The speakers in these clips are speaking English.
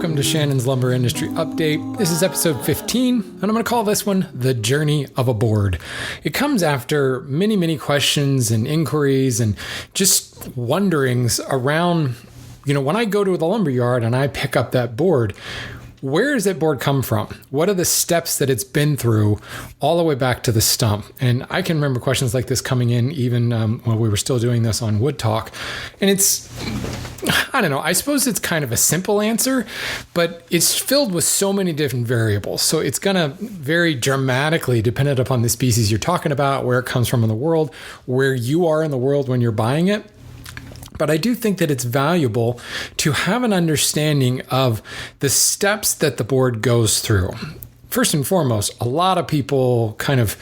welcome to Shannon's Lumber Industry Update. This is episode 15, and I'm going to call this one The Journey of a Board. It comes after many questions and inquiries and just wonderings around, when I go to the lumber yard and I pick up that board, where does that board come from? What are the steps that it's been through all the way back to the stump? And I can remember questions like this coming in even while we were still doing this on Wood Talk. And I suppose it's kind of a simple answer, but it's filled with so many different variables. So it's going to vary dramatically dependent upon the species you're talking about, where it comes from in the world, where you are in the world when you're buying it. But I do think that it's valuable to have an understanding of the steps that the board goes through. First and foremost, a lot of people kind of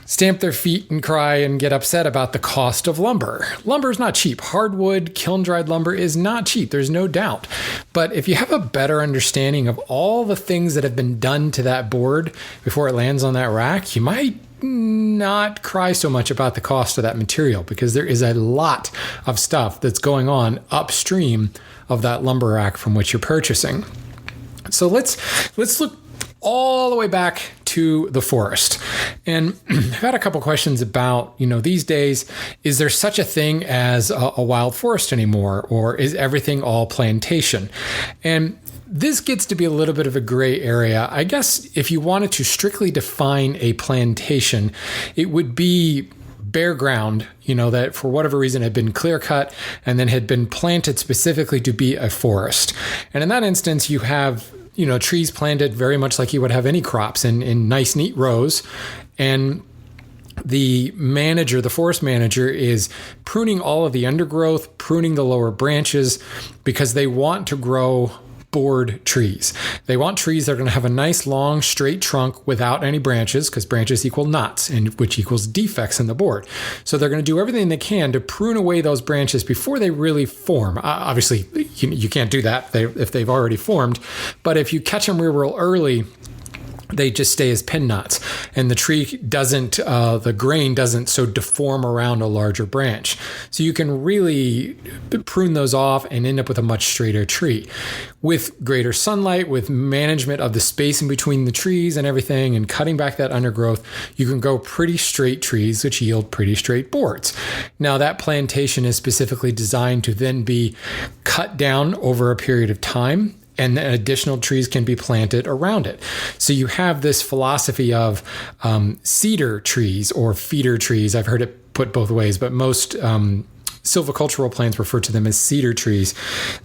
stamp their feet and cry and get upset about the cost of lumber. Lumber is not cheap. Hardwood, kiln-dried lumber is not cheap. There's no doubt. But if you have a better understanding of all the things that have been done to that board before it lands on that rack, you might not cry so much about the cost of that material, because there is a lot of stuff that's going on upstream of that lumber rack from which you're purchasing. So let's look all the way back to the forest. And I've had a couple questions about, these days, is there such a thing as a wild forest anymore, or is everything all plantation? And this gets to be a little bit of a gray area. I guess if you wanted to strictly define a plantation, it would be bare ground, that for whatever reason had been clear cut and then had been planted specifically to be a forest. And in that instance, you have, trees planted very much like you would have any crops in nice, neat rows. And the forest manager, is pruning all of the undergrowth, pruning the lower branches, because they want to grow board trees. They want trees that are going to have a nice long straight trunk without any branches, because branches equal knots, and which equals defects in the board. So they're going to do everything they can to prune away those branches before they really form. Obviously, you can't do that if they've already formed, but if you catch them real early, they just stay as pin knots, and the tree the grain doesn't so deform around a larger branch. So you can really prune those off and end up with a much straighter tree. With greater sunlight, with management of the space in between the trees and everything, and cutting back that undergrowth, you can grow pretty straight trees which yield pretty straight boards. Now, that plantation is specifically designed to then be cut down over a period of time, and then additional trees can be planted around it. So you have this philosophy of cedar trees or feeder trees. I've heard it put both ways, but most silvicultural plants refer to them as cedar trees.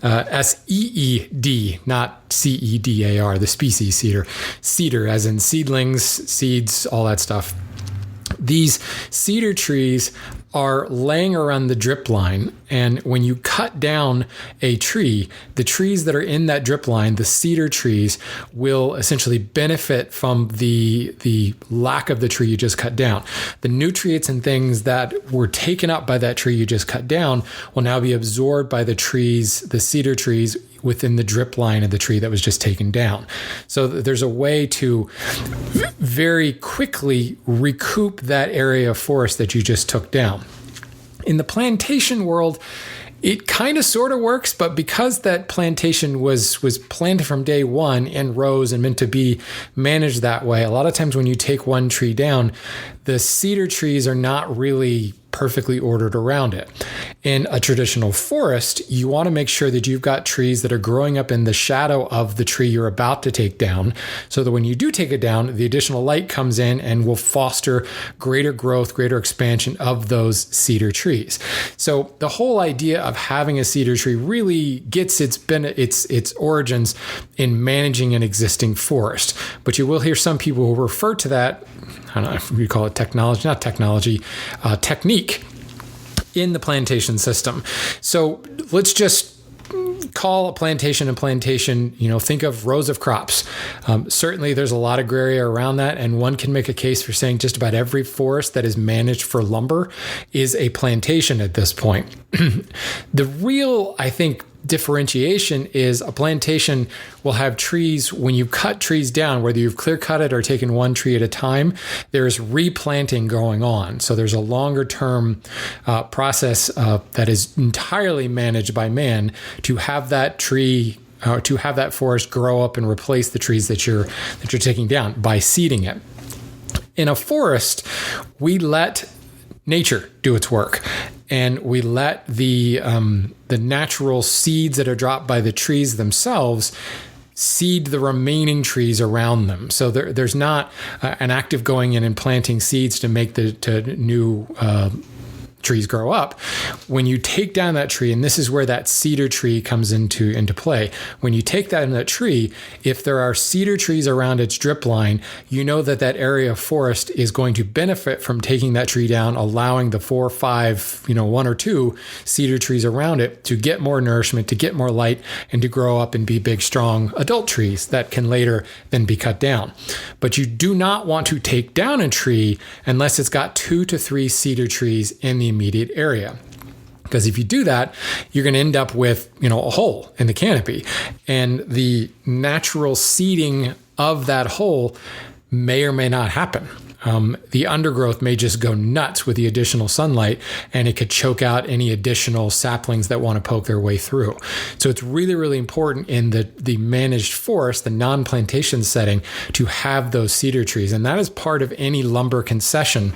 SEED, not CEDAR, the species cedar. Cedar as in seedlings, seeds, all that stuff. These cedar trees are laying around the drip line, and when you cut down a tree, the trees that are in that drip line, the cedar trees, will essentially benefit from the lack of the tree you just cut down. The nutrients and things that were taken up by that tree you just cut down will now be absorbed by the cedar trees within the drip line of the tree that was just taken down. So there's a way to very quickly recoup that area of forest that you just took down. In the plantation world, it kind of sort of works, but because that plantation was planted from day one in rows and meant to be managed that way, a lot of times when you take one tree down, the cedar trees are not really perfectly ordered around it. In a traditional forest, you want to make sure that you've got trees that are growing up in the shadow of the tree you're about to take down, so that when you do take it down, the additional light comes in and will foster greater growth, greater expansion of those cedar trees. So the whole idea of having a cedar tree really gets its origins in managing an existing forest. But you will hear some people who refer to that, I don't know if we call it technique in the plantation system. So let's just call a plantation a plantation, think of rows of crops. Certainly there's a lot of gray area around that, and one can make a case for saying just about every forest that is managed for lumber is a plantation at this point. The real, I think, differentiation is a plantation will have trees. When you cut trees down, whether you've clear cut it or taken one tree at a time, there's replanting going on. So there's a longer term process that is entirely managed by man to have that tree to have that forest grow up and replace the trees that you're taking down by seeding it. In a forest, we let nature do its work, and we let the natural seeds that are dropped by the trees themselves seed the remaining trees around them. So there's not an active going in and planting seeds to make the new trees grow up. When you take down that tree, and this is where that cedar tree comes into play. When you take down that tree, if there are cedar trees around its drip line, you know that area of forest is going to benefit from taking that tree down, allowing the 4 or 5, 1 or 2 cedar trees around it to get more nourishment, to get more light, and to grow up and be big, strong adult trees that can later then be cut down. But you do not want to take down a tree unless it's got 2 to 3 cedar trees in the immediate area. Because if you do that, you're going to end up with, a hole in the canopy, and the natural seeding of that hole may or may not happen. The undergrowth may just go nuts with the additional sunlight, and it could choke out any additional saplings that want to poke their way through. So it's really, really important in the managed forest, the non-plantation setting, to have those cedar trees. And that is part of any lumber concession.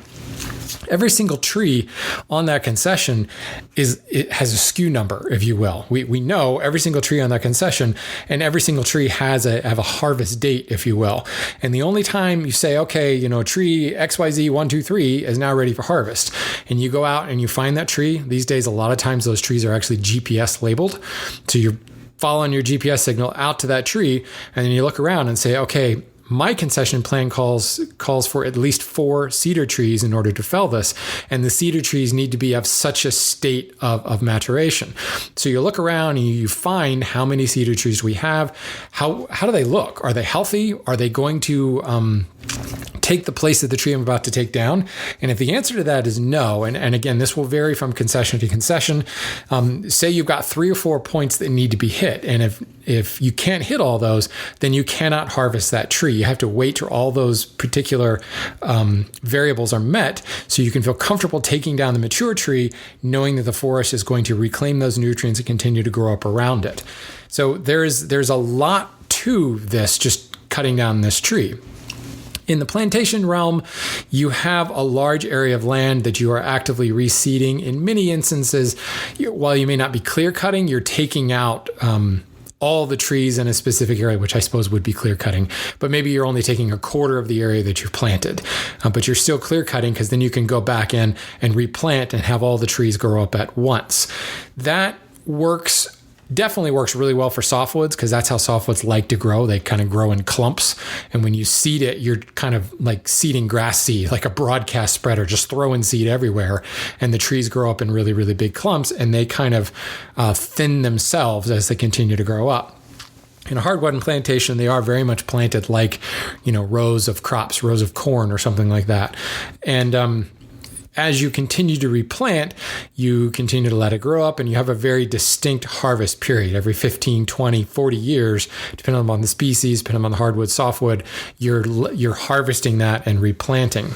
Every single tree on that concession it has a SKU number, if you will. We know every single tree on that concession, and every single tree have a harvest date, if you will. And the only time you say, okay, tree XYZ 123 is now ready for harvest, and you go out and you find that tree. These days, a lot of times those trees are actually GPS labeled. So you're following your GPS signal out to that tree, and then you look around and say, okay, my concession plan calls for at least 4 cedar trees in order to fell this, and the cedar trees need to be of such a state of maturation. So you look around and you find how many cedar trees we have. How do they look? Are they healthy? Are they going to take the place of the tree I'm about to take down? And if the answer to that is no, and again, this will vary from concession to concession. Say you've got 3 or 4 points that need to be hit, and if you can't hit all those, then you cannot harvest that tree. You have to wait till all those particular variables are met, so you can feel comfortable taking down the mature tree, knowing that the forest is going to reclaim those nutrients and continue to grow up around it. So there's a lot to this, just cutting down this tree. In the plantation realm, you have a large area of land that you are actively reseeding. In many instances, while you may not be clear cutting, you're taking out all the trees in a specific area, which I suppose would be clear cutting, but maybe you're only taking a quarter of the area that you've planted, but you're still clear cutting, because then you can go back in and replant and have all the trees grow up at once. That definitely works really well for softwoods, because that's how softwoods like to grow. They kind of grow in clumps. And when you seed it, you're kind of like seeding grass seed, like a broadcast spreader, just throwing seed everywhere. And the trees grow up in really, really big clumps, and they kind of thin themselves as they continue to grow up. In a hardwood and plantation, they are very much planted like, rows of crops, rows of corn or something like that. And as you continue to replant, you continue to let it grow up, and you have a very distinct harvest period. Every 15, 20, 40 years, depending on the species, depending on the hardwood, softwood, you're harvesting that and replanting.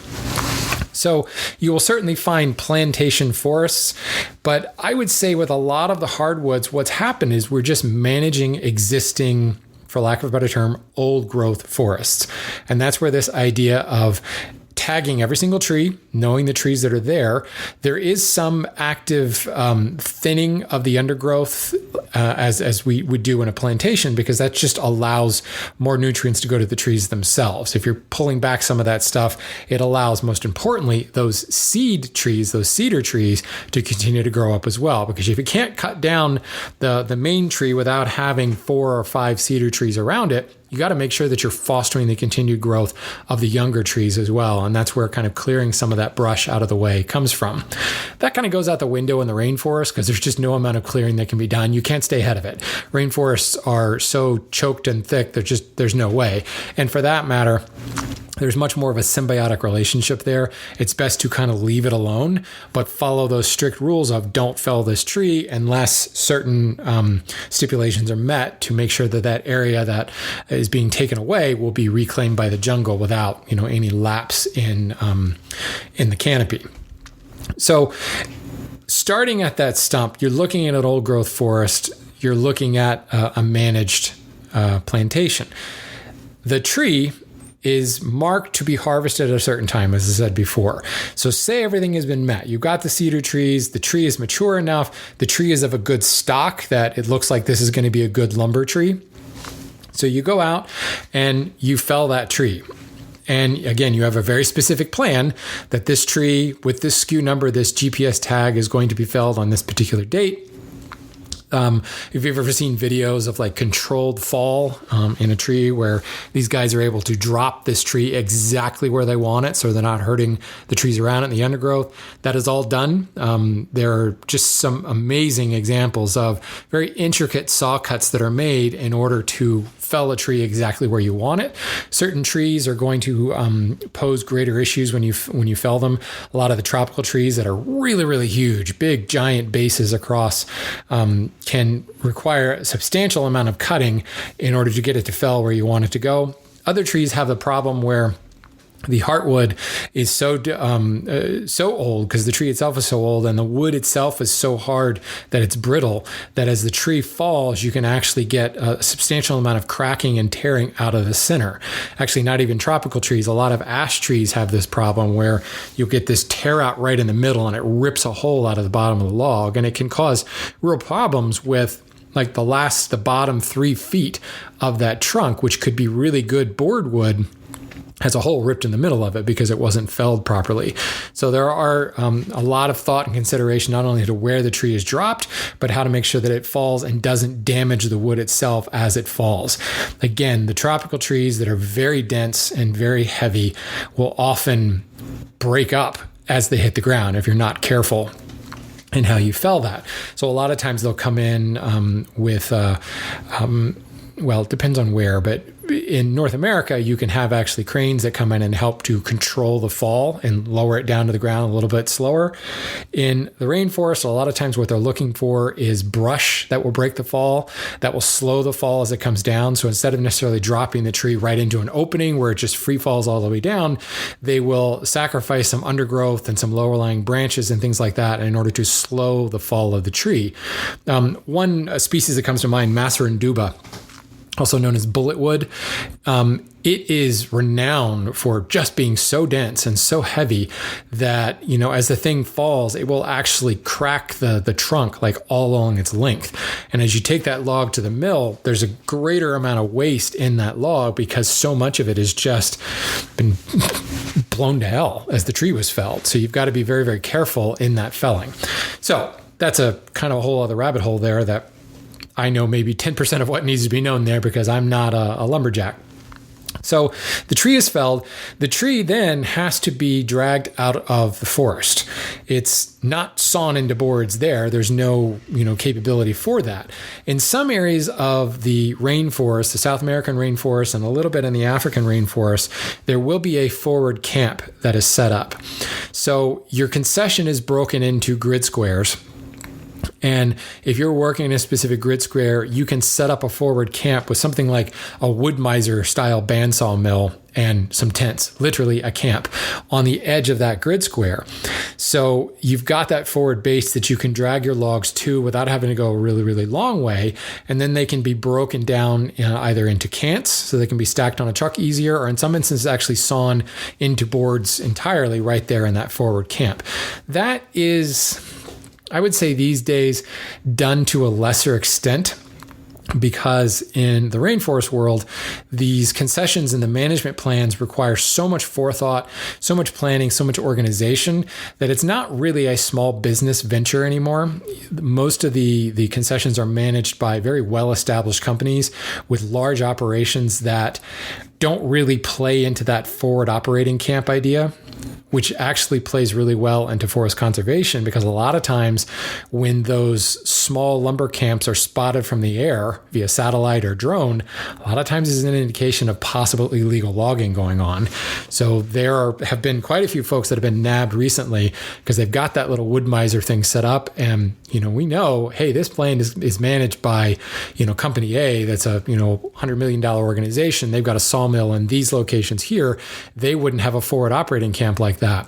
So you will certainly find plantation forests, but I would say with a lot of the hardwoods, what's happened is we're just managing existing, for lack of a better term, old growth forests. And that's where this idea of tagging every single tree, knowing the trees that are there. There is some active thinning of the undergrowth as we would do in a plantation, because that just allows more nutrients to go to the trees themselves. If you're pulling back some of that stuff, it allows, most importantly, those seed trees, those cedar trees, to continue to grow up as well. Because if you can't cut down the main tree without having 4 or 5 cedar trees around it, you got to make sure that you're fostering the continued growth of the younger trees as well. And that's where kind of clearing some of that brush out of the way comes from. That kind of goes out the window in the rainforest, because there's just no amount of clearing that can be done. You can't stay ahead of it. Rainforests are so choked and thick, there's no way. And for that matter, there's much more of a symbiotic relationship there. It's best to kind of leave it alone, but follow those strict rules of don't fell this tree unless certain stipulations are met, to make sure that area that is being taken away will be reclaimed by the jungle without, any lapse in the canopy. So starting at that stump, you're looking at an old growth forest. you're looking at a managed plantation. The tree is marked to be harvested at a certain time, as I said before. So say everything has been met. You've got the cedar trees, the tree is mature enough, the tree is of a good stock that it looks like this is going to be a good lumber tree. So you go out and you fell that tree. And again, you have a very specific plan that this tree with this SKU number, this GPS tag is going to be felled on this particular date. If you've ever seen videos of like controlled fall in a tree where these guys are able to drop this tree exactly where they want it so they're not hurting the trees around it and the undergrowth, that is all done. There are just some amazing examples of very intricate saw cuts that are made in order to fell a tree exactly where you want it. Certain trees are going to pose greater issues when you fell them. A lot of the tropical trees that are really, really huge, big, giant bases across, can require a substantial amount of cutting in order to get it to fell where you want it to go. Other trees have the problem where the heartwood is so old because the tree itself is so old and the wood itself is so hard that it's brittle, that as the tree falls, you can actually get a substantial amount of cracking and tearing out of the center. Actually, not even tropical trees. A lot of ash trees have this problem where you'll get this tear out right in the middle and it rips a hole out of the bottom of the log, and it can cause real problems with like the bottom 3 feet of that trunk, which could be really good board wood, has a hole ripped in the middle of it because it wasn't felled properly. So there are a lot of thought and consideration, not only to where the tree is dropped, but how to make sure that it falls and doesn't damage the wood itself as it falls. Again, the tropical trees that are very dense and very heavy will often break up as they hit the ground if you're not careful in how you fell that. So a lot of times they'll come in with well, it depends on where, but in North America, you can have actually cranes that come in and help to control the fall and lower it down to the ground a little bit slower. In the rainforest, a lot of times what they're looking for is brush that will break the fall, that will slow the fall as it comes down. So instead of necessarily dropping the tree right into an opening where it just free falls all the way down, they will sacrifice some undergrowth and some lower lying branches and things like that in order to slow the fall of the tree. One species that comes to mind, Masaranduba, also known as bulletwood. It is renowned for just being so dense and so heavy that, as the thing falls, it will actually crack the trunk like all along its length. And as you take that log to the mill, there's a greater amount of waste in that log because so much of it has just been blown to hell as the tree was felled. So you've got to be very, very careful in that felling. So that's a kind of a whole other rabbit hole there that I know maybe 10% of what needs to be known there because I'm not a lumberjack. So the tree is felled. The tree then has to be dragged out of the forest. It's not sawn into boards there. There's no, capability for that. In some areas of the rainforest, the South American rainforest and a little bit in the African rainforest, there will be a forward camp that is set up. So your concession is broken into grid squares. And if you're working in a specific grid square, you can set up a forward camp with something like a Wood-Mizer style bandsaw mill and some tents, literally a camp on the edge of that grid square. So you've got that forward base that you can drag your logs to without having to go a really, really long way. And then they can be broken down either into cants, so they can be stacked on a truck easier, or in some instances actually sawn into boards entirely right there in that forward camp. That is, I would say these days, done to a lesser extent, because in the rainforest world, these concessions and the management plans require so much forethought, so much planning, so much organization that it's not really a small business venture anymore. Most of the concessions are managed by very well-established companies with large operations that don't really play into that forward operating camp idea, which actually plays really well into forest conservation, because a lot of times when those small lumber camps are spotted from the air via satellite or drone, a lot of times is an indication of possible illegal logging going on. So there have been quite a few folks that have been nabbed recently because they've got that little Wood-Mizer thing set up, and we know, hey, this land is managed by company A that's a $100 million organization. They've got a sawmill in these locations here. They wouldn't have a forward operating camp like that.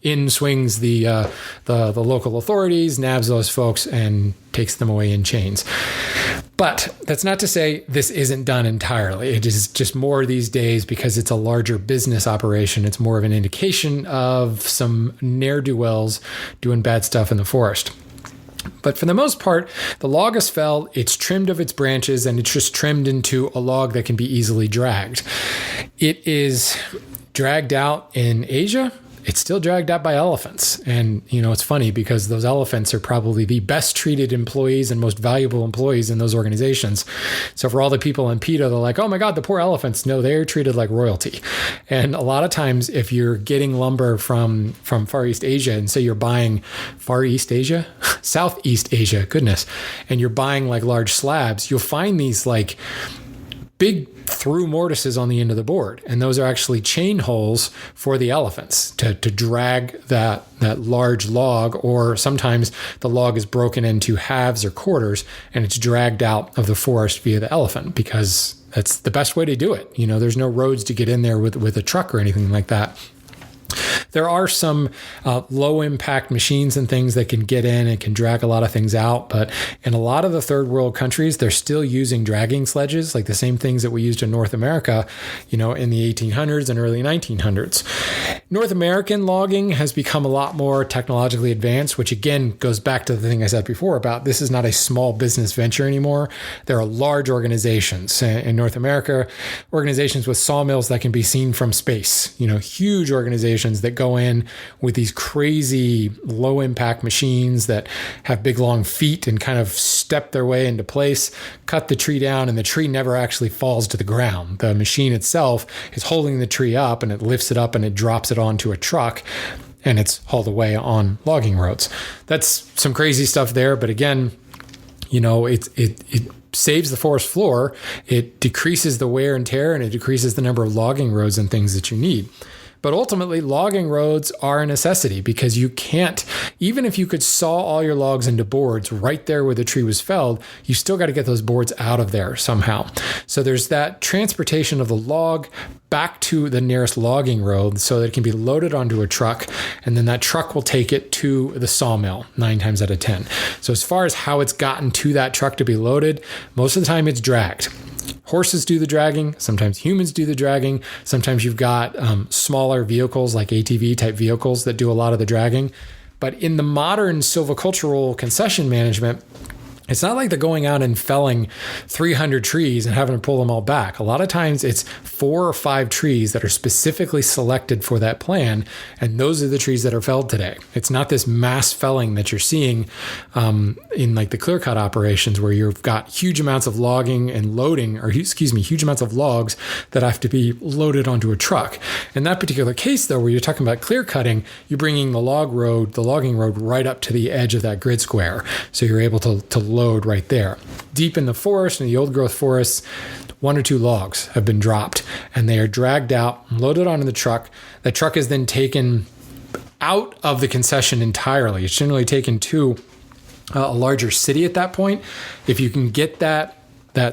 in swings the local authorities, nabs those folks, and takes them away in chains. But that's not to say this isn't done entirely. It is just more these days because it's a larger business operation. It's more of an indication of some ne'er-do-wells doing bad stuff in the forest. But for the most part, the log is felled, it's trimmed of its branches, and it's just trimmed into a log that can be easily dragged. It is dragged out in Asia. It's still dragged out by elephants. And, it's funny because those elephants are probably the best treated employees and most valuable employees in those organizations. So for all the people in PETA, they're like, oh my God, the poor elephants. No, they're treated like royalty. And a lot of times if you're getting lumber from Far East Asia, and say you're buying Far East Asia, Southeast Asia, goodness, and you're buying like large slabs, you'll find these like big through mortises on the end of the board. And those are actually chain holes for the elephants to drag that large log, or sometimes the log is broken into halves or quarters and it's dragged out of the forest via the elephant, because that's the best way to do it. There's no roads to get in there with a truck or anything like that. There are some low impact machines and things that can get in and can drag a lot of things out. But in a lot of the third world countries, they're still using dragging sledges, like the same things that we used in North America, in the 1800s and early 1900s. North American logging has become a lot more technologically advanced, which again goes back to the thing I said before about this is not a small business venture anymore. There are large organizations in North America, organizations with sawmills that can be seen from space, huge organizations that go in with these crazy low impact machines that have big long feet and kind of step their way into place, cut the tree down, and the tree never actually falls to the ground. The machine itself is holding the tree up, and it lifts it up and it drops it onto a truck, and it's hauled away on logging roads. That's some crazy stuff there. But again, it saves the forest floor. It decreases the wear and tear, and it decreases the number of logging roads and things that you need. But ultimately, logging roads are a necessity, because you can't, even if you could saw all your logs into boards right there where the tree was felled, you still got to get those boards out of there somehow. So there's that transportation of the log back to the nearest logging road so that it can be loaded onto a truck, and then that truck will take it to the sawmill 9 times out of 10. So as far as how it's gotten to that truck to be loaded, most of the time it's dragged. Horses do the dragging. Sometimes humans do the dragging. Sometimes you've got smaller vehicles like ATV type vehicles that do a lot of the dragging. But in the modern silvicultural concession management, it's not like they're going out and felling 300 trees and having to pull them all back. A lot of times it's 4 or 5 trees that are specifically selected for that plan, and those are the trees that are felled today. It's not this mass felling that you're seeing in like the clear cut operations where you've got huge amounts of logging and loading, or huge amounts of logs that have to be loaded onto a truck. In that particular case, though, where you're talking about clear cutting, you're bringing the logging road right up to the edge of that grid square. So you're able to load right there. Deep in the forest, in the old growth forests, 1 or 2 logs have been dropped, and they are dragged out and loaded onto the truck. The truck is then taken out of the concession entirely. It's generally taken to a larger city at that point. If you can get that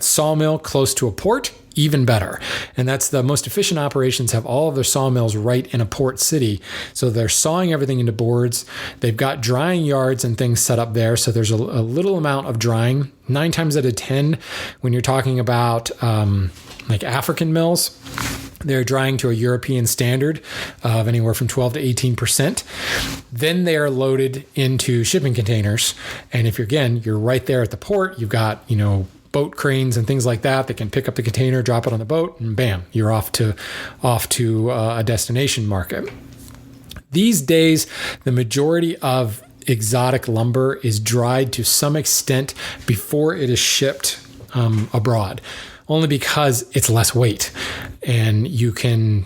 sawmill close to a port, even better. And that's the most efficient operations, have all of their sawmills right in a port city. So they're sawing everything into boards. They've got drying yards and things set up there. So there's a little amount of drying. 9 times out of 10, when you're talking about like African mills, they're drying to a European standard of anywhere from 12 to 18%. Then they are loaded into shipping containers. And if you're right there at the port, you've got, boat cranes and things like that can pick up the container, drop it on the boat, and bam, you're off to a destination market. These days, the majority of exotic lumber is dried to some extent before it is shipped abroad, only because it's less weight, and you can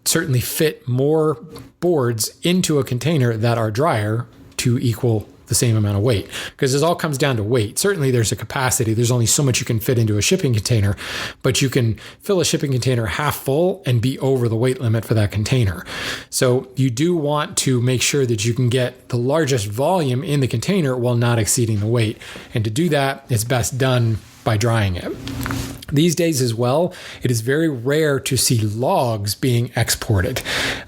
certainly fit more boards into a container that are drier to equal the same amount of weight, because this all comes down to weight. Certainly there's a capacity. There's only so much you can fit into a shipping container, but you can fill a shipping container half full and be over the weight limit for that container. So you do want to make sure that you can get the largest volume in the container while not exceeding the weight. And to do that, it's best done by drying it. These days as well, it is very rare to see logs being exported.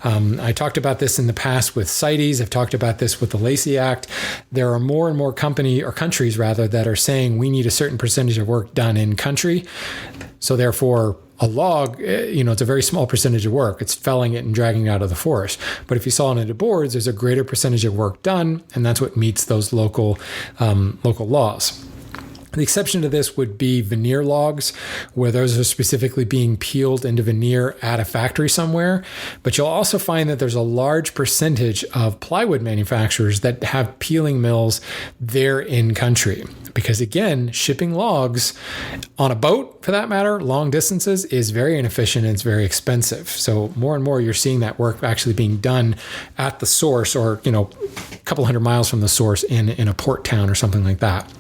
I talked about this in the past with CITES. I've talked about this with the Lacey Act. There are more and more countries that are saying we need a certain percentage of work done in country. So therefore, a log, it's a very small percentage of work. It's felling it and dragging it out of the forest. But if you saw it into boards, there's a greater percentage of work done, and that's what meets those local laws. The exception to this would be veneer logs, where those are specifically being peeled into veneer at a factory somewhere. But you'll also find that there's a large percentage of plywood manufacturers that have peeling mills there in country. Because again, shipping logs on a boat, for that matter, long distances, is very inefficient and it's very expensive. So more and more you're seeing that work actually being done at the source, or a couple hundred miles from the source in a port town or something like that.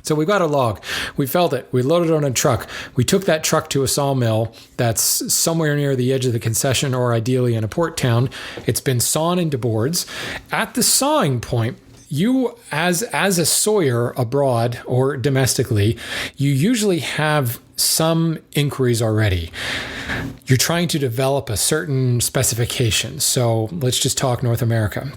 So we got a log, we felled it, we loaded it on a truck, we took that truck to a sawmill that's somewhere near the edge of the concession, or ideally in a port town. It's been sawn into boards. At the sawing point, you, as a sawyer abroad or domestically, you usually have some inquiries already. You're trying to develop a certain specification. So let's just talk North America.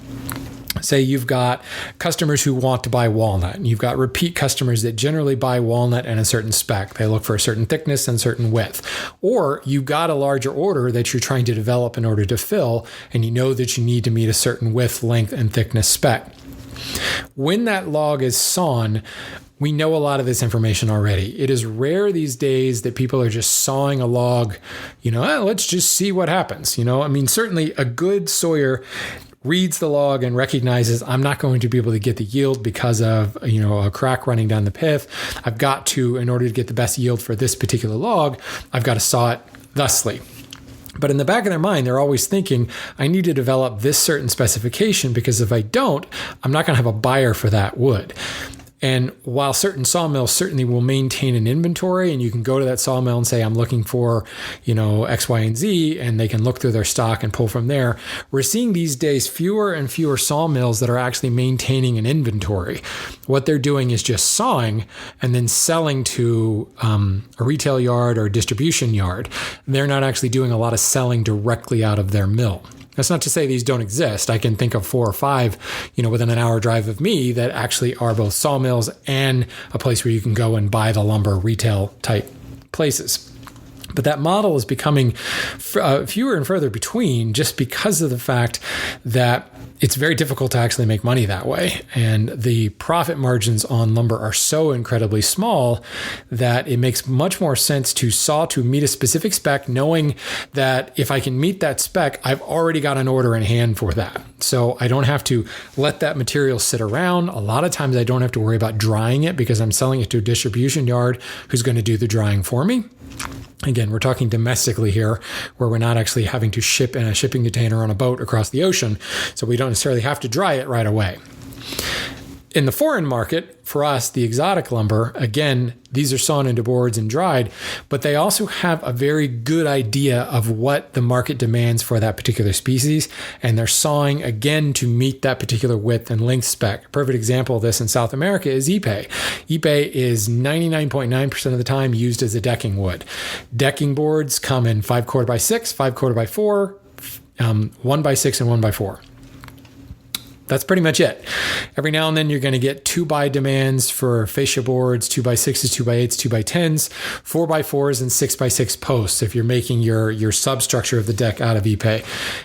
Say you've got customers who want to buy walnut, and you've got repeat customers that generally buy walnut in a certain spec. They look for a certain thickness and certain width. Or you've got a larger order that you're trying to develop in order to fill, and you know that you need to meet a certain width, length, and thickness spec. When that log is sawn, we know a lot of this information already. It is rare these days that people are just sawing a log, let's just see what happens. Certainly a good sawyer reads the log and recognizes I'm not going to be able to get the yield because of, a crack running down the pith. I've got to, in order to get the best yield for this particular log, I've got to saw it thusly. But in the back of their mind, they're always thinking, I need to develop this certain specification, because if I don't, I'm not going to have a buyer for that wood. And while certain sawmills certainly will maintain an inventory, and you can go to that sawmill and say, I'm looking for, X, Y, and Z, and they can look through their stock and pull from there, we're seeing these days fewer and fewer sawmills that are actually maintaining an inventory. What they're doing is just sawing and then selling to a retail yard or a distribution yard. They're not actually doing a lot of selling directly out of their mill. That's not to say these don't exist. I can think of 4 or 5, within an hour drive of me that actually are both sawmills and a place where you can go and buy the lumber, retail type places. But that model is becoming fewer and further between, just because of the fact that it's very difficult to actually make money that way. And the profit margins on lumber are so incredibly small that it makes much more sense to saw to meet a specific spec, knowing that if I can meet that spec, I've already got an order in hand for that. So I don't have to let that material sit around. A lot of times I don't have to worry about drying it, because I'm selling it to a distribution yard who's going to do the drying for me. Again, we're talking domestically here, where we're not actually having to ship in a shipping container on a boat across the ocean, so we don't necessarily have to dry it right away. In the foreign market, for us, the exotic lumber, again, these are sawn into boards and dried, but they also have a very good idea of what the market demands for that particular species, and they're sawing, again, to meet that particular width and length spec. A perfect example of this in South America is Ipe. Ipe is 99.9% of the time used as a decking wood. Decking boards come in 5/4x6, 5/4x4, 1x6, and 1x4. That's pretty much it. Every now and then you're going to get 2x demands for fascia boards, 2x6s, 2x8s, 2x10s, 4x4s, and 6x6 posts if you're making your substructure of the deck out of Ipe.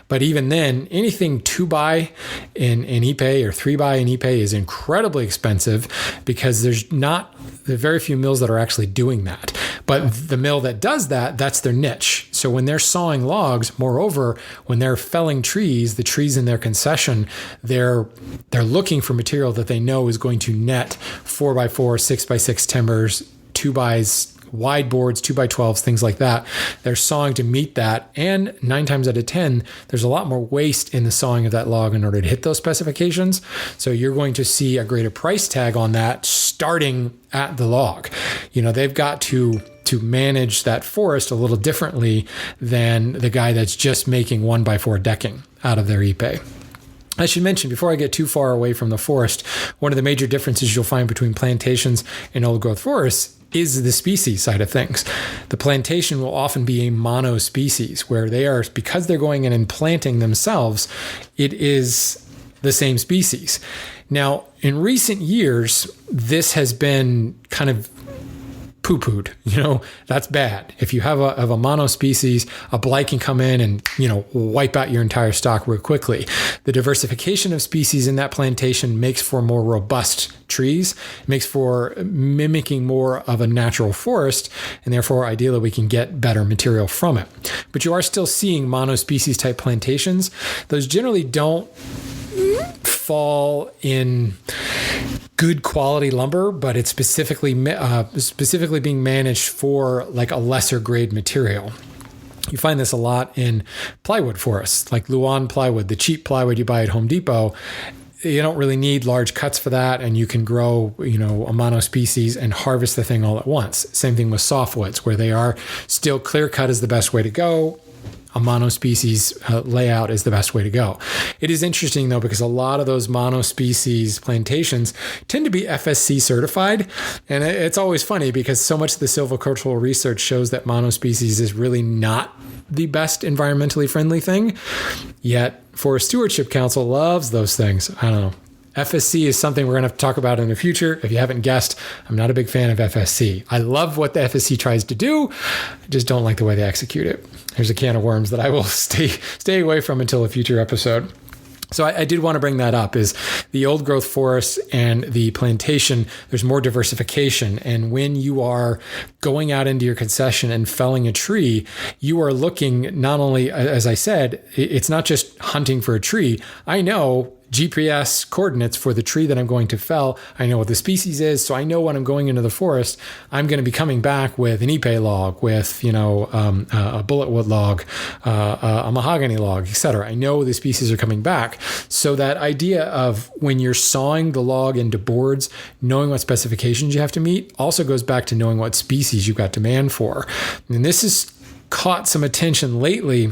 But even then, anything 2x in Ipe or 3x in Ipe is incredibly expensive, because there are very few mills that are actually doing that. But the mill that does that, that's their niche. So when they're sawing logs, moreover, when they're felling trees, the trees in their concession, they're looking for material that they know is going to net 4x4, 6x6 timbers, 2x wide boards, 2x12s, things like that. They're sawing to meet that. And 9 times out of 10, there's a lot more waste in the sawing of that log in order to hit those specifications. So you're going to see a greater price tag on that starting at the log. They've got to manage that forest a little differently than the guy that's just making 1x4 decking out of their Ipe. I should mention, before I get too far away from the forest, one of the major differences you'll find between plantations and old growth forests is the species side of things. The plantation will often be a mono species where they are, because they're going in and planting themselves, it is the same species. Now, in recent years, this has been kind of poo-pooed. That's bad. If you have a mono species, a blight can come in and, wipe out your entire stock real quickly. The diversification of species in that plantation makes for more robust trees, makes for mimicking more of a natural forest, and therefore ideally we can get better material from it. But you are still seeing mono species type plantations. Those generally don't fall in good quality lumber, but it's specifically being managed for like a lesser grade material. You find this a lot in plywood forests, like Luan plywood, the cheap plywood you buy at Home Depot. You don't really need large cuts for that, and you can grow, a mono species and harvest the thing all at once. Same thing with softwoods, where they are still clear cut is the best way to go. A monospecies layout is the best way to go. It is interesting, though, because a lot of those monospecies plantations tend to be FSC certified. And it's always funny because so much of the silvicultural research shows that monospecies is really not the best environmentally friendly thing. Yet Forest Stewardship Council loves those things. I don't know. FSC is something we're going to have to talk about in the future. If you haven't guessed, I'm not a big fan of FSC. I love what the FSC tries to do. I just don't like the way they execute it. There's a can of worms that I will stay away from until a future episode. So I did want to bring that up, is the old growth forest and the plantation, there's more diversification. And when you are going out into your concession and felling a tree, you are looking not only, as I said, it's not just hunting for a tree. I know GPS coordinates for the tree that I'm going to fell. I know what the species is. So I know when I'm going into the forest, I'm going to be coming back with an ipe log, with, a bulletwood log, a mahogany log, etc. I know the species are coming back. So that idea of when you're sawing the log into boards, knowing what specifications you have to meet also goes back to knowing what species you've got demand for. And this has caught some attention lately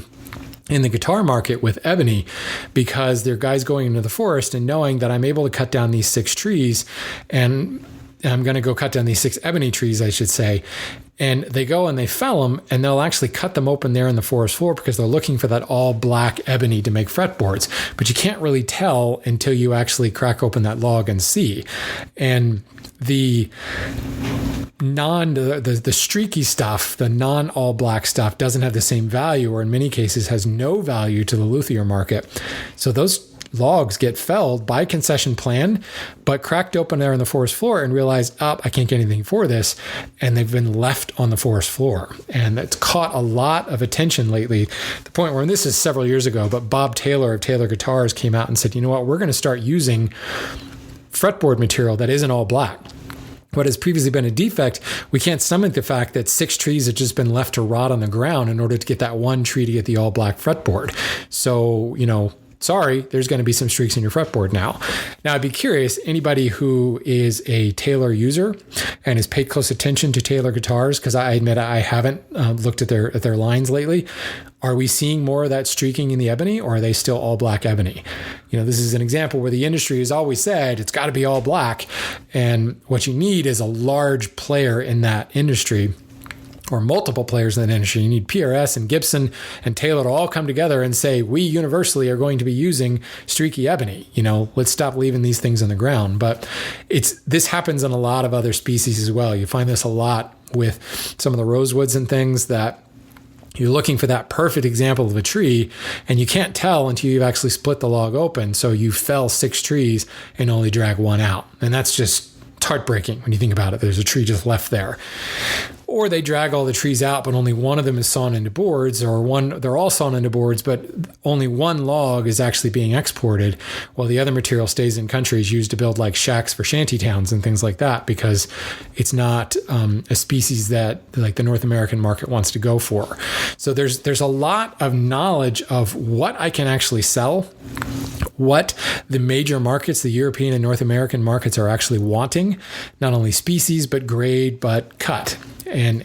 in the guitar market with ebony, because there are guys going into the forest and knowing that I'm able to cut down these 6 trees, and I'm going to go cut down these 6 ebony trees, I should say. And they go and they fell them, and they'll actually cut them open there in the forest floor because they're looking for that all black ebony to make fretboards. But you can't really tell until you actually crack open that log and see. And the streaky stuff, the non all black stuff, doesn't have the same value, or in many cases has no value to the luthier market. So those logs get felled by concession plan, but cracked open there on the forest floor and realized, I can't get anything for this. And they've been left on the forest floor. And it's caught a lot of attention lately, to the point where, and this is several years ago, but Bob Taylor of Taylor Guitars came out and said, you know what, we're going to start using fretboard material that isn't all black. What has previously been a defect, we can't stomach the fact that 6 trees have just been left to rot on the ground in order to get that one tree to get the all black fretboard. So, sorry, there's going to be some streaks in your fretboard now. Now, I'd be curious, anybody who is a Taylor user and has paid close attention to Taylor guitars, because I admit I haven't looked at their lines lately. Are we seeing more of that streaking in the ebony, or are they still all black ebony? This is an example where the industry has always said it's got to be all black. And what you need is a large player in that industry, or multiple players in that industry. You need PRS and Gibson and Taylor to all come together and say, we universally are going to be using streaky ebony. Let's stop leaving these things on the ground. But this happens in a lot of other species as well. You find this a lot with some of the rosewoods and things, that you're looking for that perfect example of a tree, and you can't tell until you've actually split the log open. So you fell 6 trees and only drag one out. And that's just heartbreaking when you think about it. There's a tree just left there. Or they drag all the trees out, but only one of them is sawn into boards, or they're all sawn into boards, but only one log is actually being exported, while the other material stays in country, is used to build like shacks for shanty towns and things like that, because it's not a species that like the North American market wants to go for. So there's a lot of knowledge of what I can actually sell, what the major markets, the European and North American markets, are actually wanting, not only species, but grade, but cut and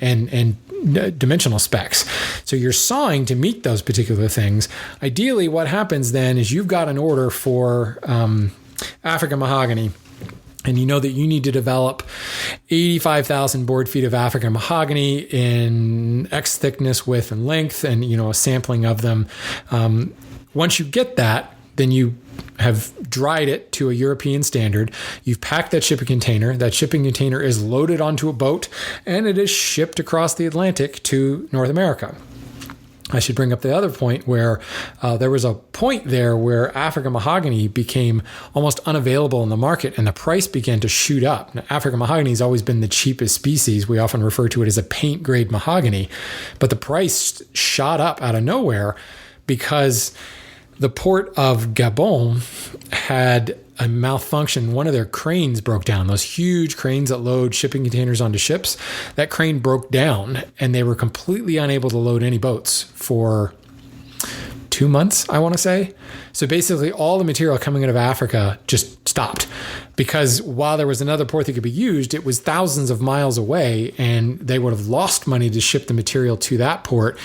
dimensional specs. So you're sawing to meet those particular things. Ideally, what happens then is you've got an order for African mahogany, and you know that you need to develop 85,000 board feet of African mahogany in X thickness, width, and length, and a sampling of them. Once you get that, then you have dried it to a European standard. You've packed that shipping container. That shipping container is loaded onto a boat, and it is shipped across the Atlantic to North America. I should bring up the other point where there was a point there where African mahogany became almost unavailable in the market and the price began to shoot up. Now, African mahogany has always been the cheapest species. We often refer to it as a paint grade mahogany, but the price shot up out of nowhere because the port of Gabon had a malfunction. One of their cranes broke down. Those huge cranes that load shipping containers onto ships, that crane broke down and they were completely unable to load any boats for 2 months, I want to say. So basically all the material coming out of Africa just stopped because while there was another port that could be used, it was thousands of miles away and they would have lost money to ship the material to that port.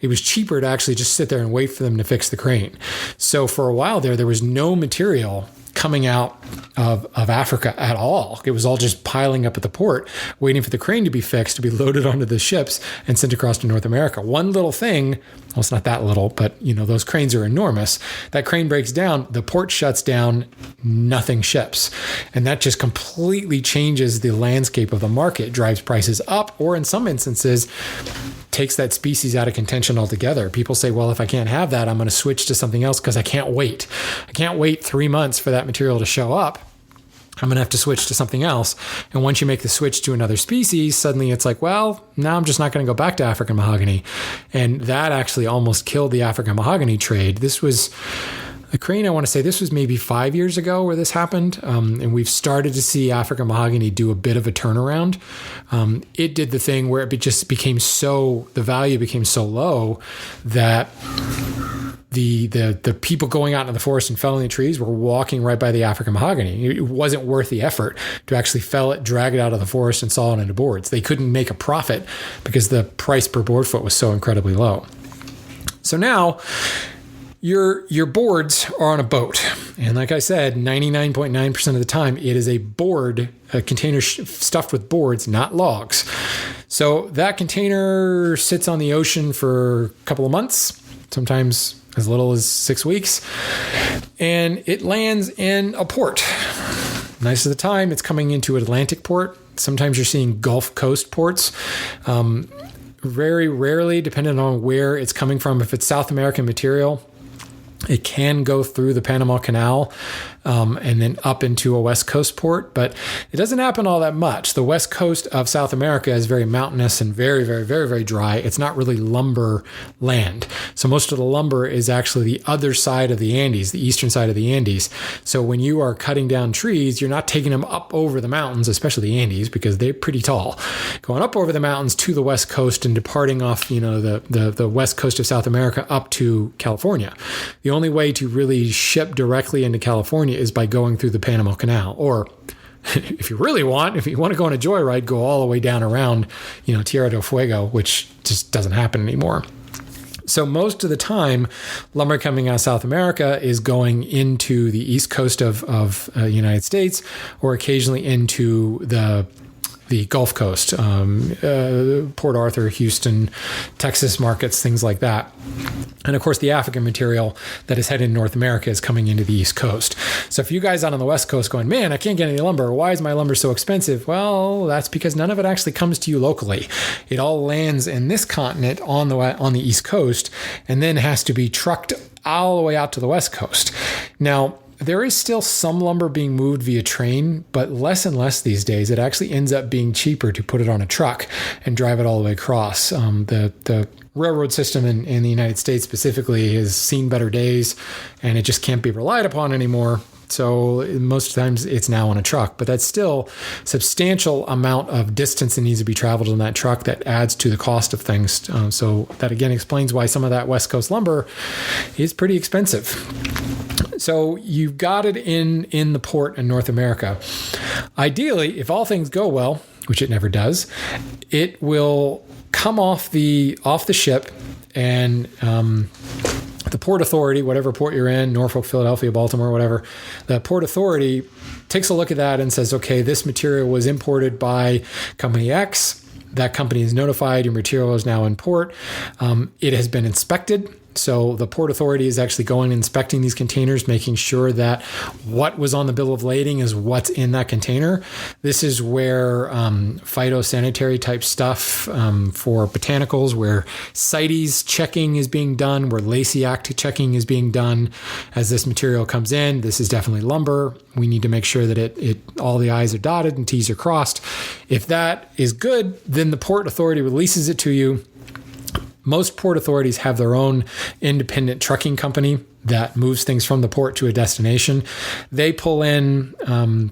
It was cheaper to actually just sit there and wait for them to fix the crane. So for a while there was no material coming out of Africa at all. It was all just piling up at the port, waiting for the crane to be fixed, to be loaded onto the ships and sent across to North America. One little thing, well, it's not that little, but those cranes are enormous. That crane breaks down, the port shuts down, nothing ships. And that just completely changes the landscape of the market, drives prices up, or in some instances, takes that species out of contention altogether. People say, well, if I can't have that, I'm going to switch to something else because I can't wait. I can't wait 3 months for that material to show up. I'm going to have to switch to something else. And once you make the switch to another species, suddenly it's like, well, now I'm just not going to go back to African mahogany. And that actually almost killed the African mahogany trade. This was the crane, I want to say this was maybe 5 years ago where this happened. And we've started to see African mahogany do a bit of a turnaround. It did the thing where it just became the value became so low that the people going out into the forest and felling the trees were walking right by the African mahogany. It wasn't worth the effort to actually fell it, drag it out of the forest, and saw it into boards. They couldn't make a profit because the price per board foot was so incredibly low. So now your boards are on a boat. And like I said, 99.9% of the time, it is a container stuffed with boards, not logs. So that container sits on the ocean for a couple of months, sometimes as little as 6 weeks, and it lands in a port. Nice of the time, it's coming into an Atlantic port. Sometimes you're seeing Gulf Coast ports. Very rarely, depending on where it's coming from, if it's South American material, it can go through the Panama Canal and then up into a West Coast port, but it doesn't happen all that much. The West Coast of South America is very mountainous and very, very, very, very dry. It's not really lumber land. So most of the lumber is actually the other side of the Andes, the eastern side of the Andes. So when you are cutting down trees, you're not taking them up over the mountains, especially the Andes, because they're pretty tall. Going up over the mountains to the West Coast and departing off, the West Coast of South America up to California. The only way to really ship directly into California is by going through the Panama Canal. Or if you want to go on a joyride, go all the way down around, Tierra del Fuego, which just doesn't happen anymore. So most of the time, lumber coming out of South America is going into the east coast of United States, or occasionally into the Gulf Coast, Port Arthur, Houston, Texas markets, things like that. And of course, the African material that is headed in North America is coming into the East Coast. So if you guys out on the West Coast going, man, I can't get any lumber. Why is my lumber so expensive? Well, that's because none of it actually comes to you locally. It all lands in this continent on the East Coast and then has to be trucked all the way out to the West Coast. Now, there is still some lumber being moved via train, but less and less these days. It actually ends up being cheaper to put it on a truck and drive it all the way across. The railroad system in the United States specifically has seen better days, and it just can't be relied upon anymore. So most times it's now on a truck, but that's still a substantial amount of distance that needs to be traveled in that truck that adds to the cost of things. So that again explains why some of that West Coast lumber is pretty expensive. So you've got it in the port in North America. Ideally, if all things go well, which it never does, it will come off the ship and the Port Authority, whatever port you're in, Norfolk, Philadelphia, Baltimore, whatever, the Port Authority takes a look at that and says, okay, this material was imported by company X. That company is notified your material is now in port. It has been inspected. So the Port Authority is actually going and inspecting these containers, making sure that what was on the bill of lading is what's in that container. This is where phytosanitary type stuff for botanicals, where CITES checking is being done, where Lacey Act checking is being done as this material comes in. This is definitely lumber. We need to make sure that it all the I's are dotted and T's are crossed. If that is good, then the Port Authority releases it to you. Most port authorities have their own independent trucking company that moves things from the port to a destination. They pull in,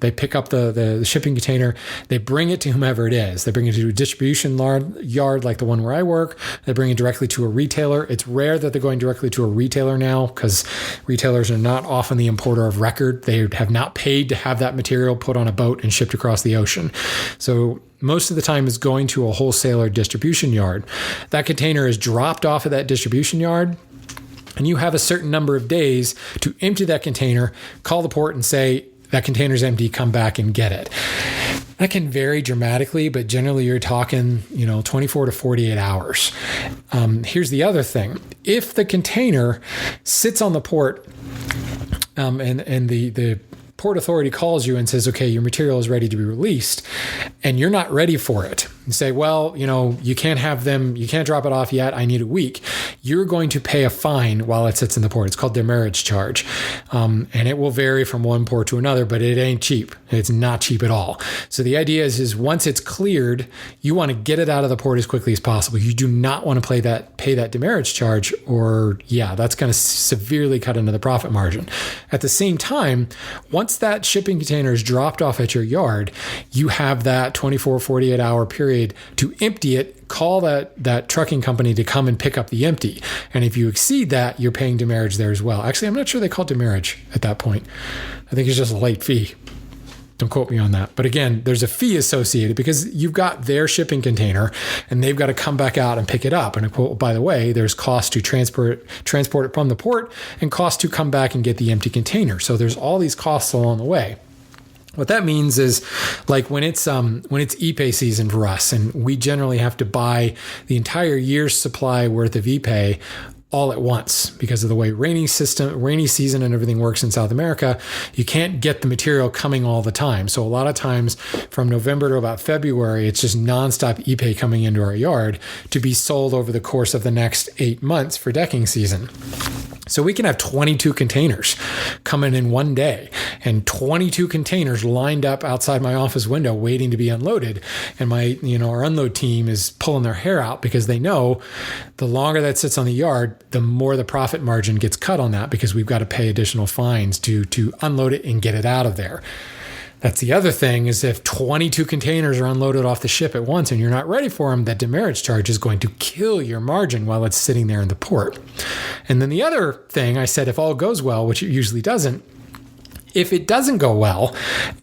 they pick up the shipping container, they bring it to whomever it is. They bring it to a distribution yard like the one where I work. They bring it directly to a retailer. It's rare that they're going directly to a retailer now because retailers are not often the importer of record. They have not paid to have that material put on a boat and shipped across the ocean. So most of the time is going to a wholesaler distribution yard. That container is dropped off at that distribution yard, and you have a certain number of days to empty that container, call the port and say, that container's empty, come back and get it. That can vary dramatically, but generally you're talking, 24 to 48 hours. Here's the other thing. If the container sits on the port and the Port Authority calls you and says, okay, your material is ready to be released, and you're not ready for it. You say, well, you can't have them, you can't drop it off yet, I need a week. You're going to pay a fine while it sits in the port. It's called demurrage charge. And it will vary from one port to another, but it ain't cheap. It's not cheap at all. So the idea is once it's cleared, you want to get it out of the port as quickly as possible. You do not want to pay that demurrage charge, or that's going to severely cut into the profit margin. At the same time, once that shipping container is dropped off at your yard, you have that 24, 48 hour period to empty it, call that trucking company to come and pick up the empty. And if you exceed that, you're paying demurrage there as well. Actually, I'm not sure they call it demurrage at that point. I think it's just a late fee. Don't quote me on that. But again, there's a fee associated because you've got their shipping container and they've got to come back out and pick it up. And by the way, there's cost to transport it from the port and cost to come back and get the empty container. So there's all these costs along the way. What that means is, like when it's e-pay season for us, and we generally have to buy the entire year's supply worth of e-pay all at once because of the way rainy season and everything works in South America. You can't get the material coming all the time. So a lot of times from November to about February, it's just nonstop e-pay coming into our yard to be sold over the course of the next 8 months for decking season. So we can have 22 containers coming in one day and 22 containers lined up outside my office window waiting to be unloaded. And our unload team is pulling their hair out because they know the longer that sits on the yard, the more the profit margin gets cut on that because we've got to pay additional fines to unload it and get it out of there. That's the other thing, is if 22 containers are unloaded off the ship at once and you're not ready for them, that demurrage charge is going to kill your margin while it's sitting there in the port. And then the other thing I said, if all goes well, which it usually doesn't, if it doesn't go well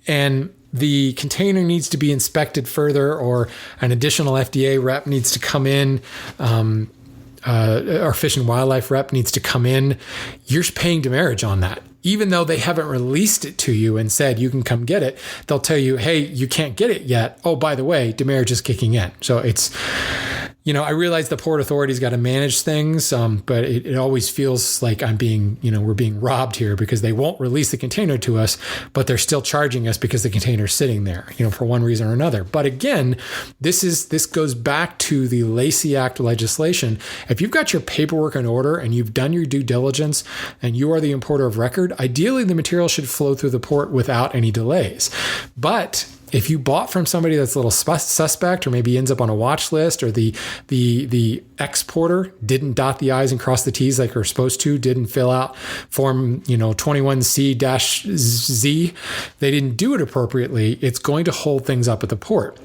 and the container needs to be inspected further or an additional FDA rep needs to come in, our Fish and Wildlife rep needs to come in, you're paying demurrage on that. Even though they haven't released it to you and said you can come get it, they'll tell you, hey, you can't get it yet. Oh, by the way, demurrage is kicking in. So it's, I realize the Port Authority's got to manage things, but it always feels like we're being robbed here because they won't release the container to us, but they're still charging us because the container's sitting there, for one reason or another. But again, this goes back to the Lacey Act legislation. If you've got your paperwork in order and you've done your due diligence and you are the importer of record, ideally the material should flow through the port without any delays. But if you bought from somebody that's a little suspect or maybe ends up on a watch list, or the exporter didn't dot the I's and cross the T's like they're supposed to, didn't fill out form 21C-Z, they didn't do it appropriately, it's going to hold things up at the port.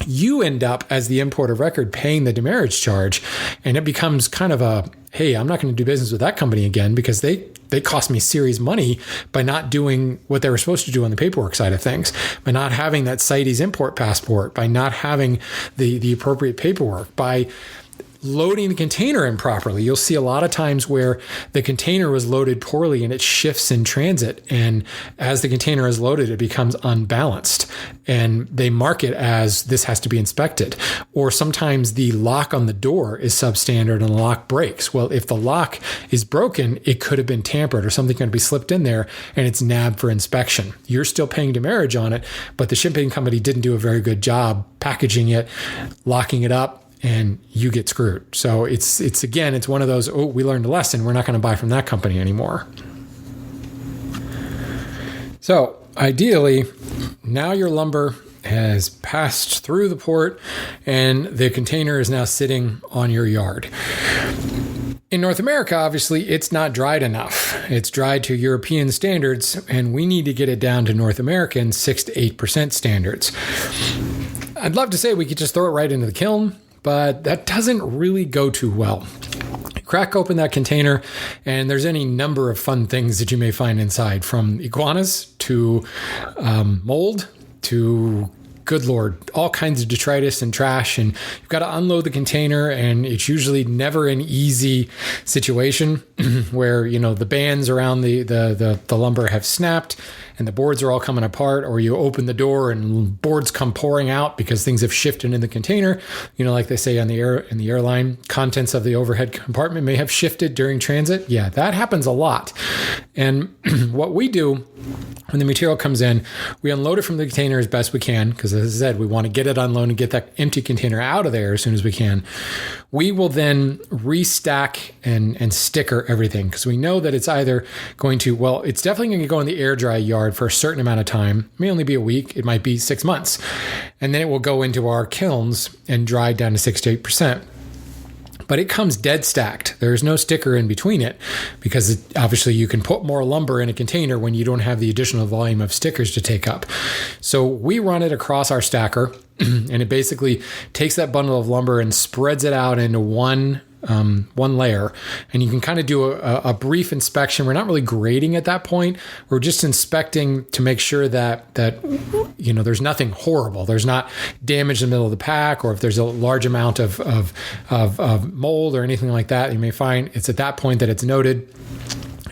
You end up, as the importer of record, paying the demurrage charge, and it becomes kind of a, hey, I'm not going to do business with that company again because they cost me serious money by not doing what they were supposed to do on the paperwork side of things, by not having that CITES import passport, by not having the appropriate paperwork, by loading the container improperly. You'll see a lot of times where the container was loaded poorly and it shifts in transit. And as the container is loaded, it becomes unbalanced. And they mark it as this has to be inspected. Or sometimes the lock on the door is substandard and the lock breaks. Well, if the lock is broken, it could have been tampered or something could be slipped in there and it's nabbed for inspection. You're still paying demurrage on it, but the shipping company didn't do a very good job packaging it, locking it up, and you get screwed. So it's one of those, we learned a lesson. We're not going to buy from that company anymore. So ideally, now your lumber has passed through the port and the container is now sitting on your yard. In North America, obviously, it's not dried enough. It's dried to European standards, and we need to get it down to North American 6 to 8% standards. I'd love to say we could just throw it right into the kiln, but that doesn't really go too well. Crack open that container, and there's any number of fun things that you may find inside, from iguanas to mold to, good Lord, all kinds of detritus and trash. And you've got to unload the container, and it's usually never an easy situation where, the bands around the lumber have snapped and the boards are all coming apart, or you open the door and boards come pouring out because things have shifted in the container. Like they say in the airline, contents of the overhead compartment may have shifted during transit. Yeah, that happens a lot. And what we do when the material comes in, we unload it from the container as best we can, because as I said, we want to get it unloaded and get that empty container out of there as soon as we can. We will then restack and sticker everything, because we know that it's either going to, it's definitely going to go in the air dry yard for a certain amount of time. It may only be a week. It might be 6 months. And then it will go into our kilns and dry down to 6 to 8%. But it comes dead stacked. There's no sticker in between it, because obviously you can put more lumber in a container when you don't have the additional volume of stickers to take up. So we run it across our stacker, and it basically takes that bundle of lumber and spreads it out into one layer. And you can kind of do a brief inspection. We're not really grading at that point. We're just inspecting to make sure that there's nothing horrible. There's not damage in the middle of the pack, or if there's a large amount of mold or anything like that, you may find it's at that point that it's noted.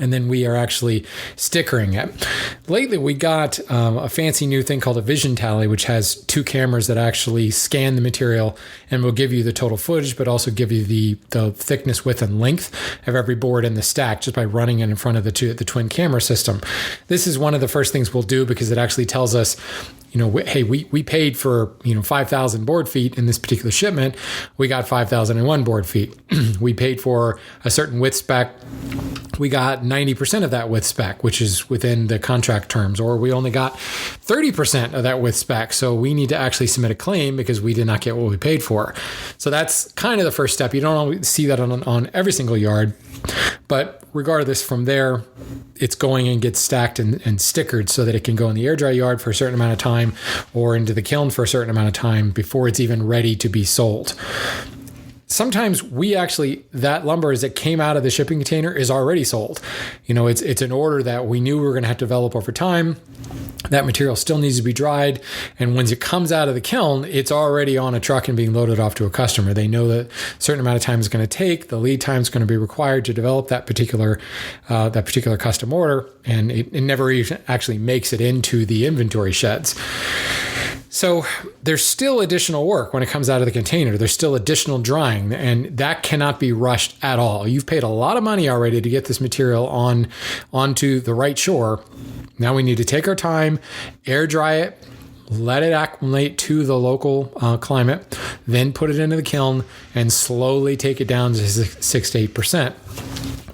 And then we are actually stickering it. Lately, we got a fancy new thing called a Vision Tally, which has 2 cameras that actually scan the material and will give you the total footage, but also give you the thickness, width, and length of every board in the stack just by running it in front of the twin camera system. This is one of the first things we'll do, because it actually tells us, hey, we paid for 5,000 board feet in this particular shipment. We got 5,001 board feet. We paid for a certain width spec. We got 90% of that width spec, which is within the contract terms, or we only got 30% of that width spec. So we need to actually submit a claim because we did not get what we paid for. So that's kind of the first step. You don't always see that on every single yard, but regardless, from there, it's going and gets stacked and stickered so that it can go in the air dry yard for a certain amount of time, or into the kiln for a certain amount of time before it's even ready to be sold. Sometimes that lumber as it came out of the shipping container is already sold. It's an order that we knew we were going to have to develop over time. That material still needs to be dried. And when it comes out of the kiln, it's already on a truck and being loaded off to a customer. They know that a certain amount of time is going to take. The lead time is going to be required to develop that particular custom order. And it never even actually makes it into the inventory sheds. So there's still additional work when it comes out of the container. There's still additional drying, and that cannot be rushed at all. You've paid a lot of money already to get this material onto the right shore. Now we need to take our time, air dry it, let it acclimate to the local climate, then put it into the kiln and slowly take it down to 6 to 8%.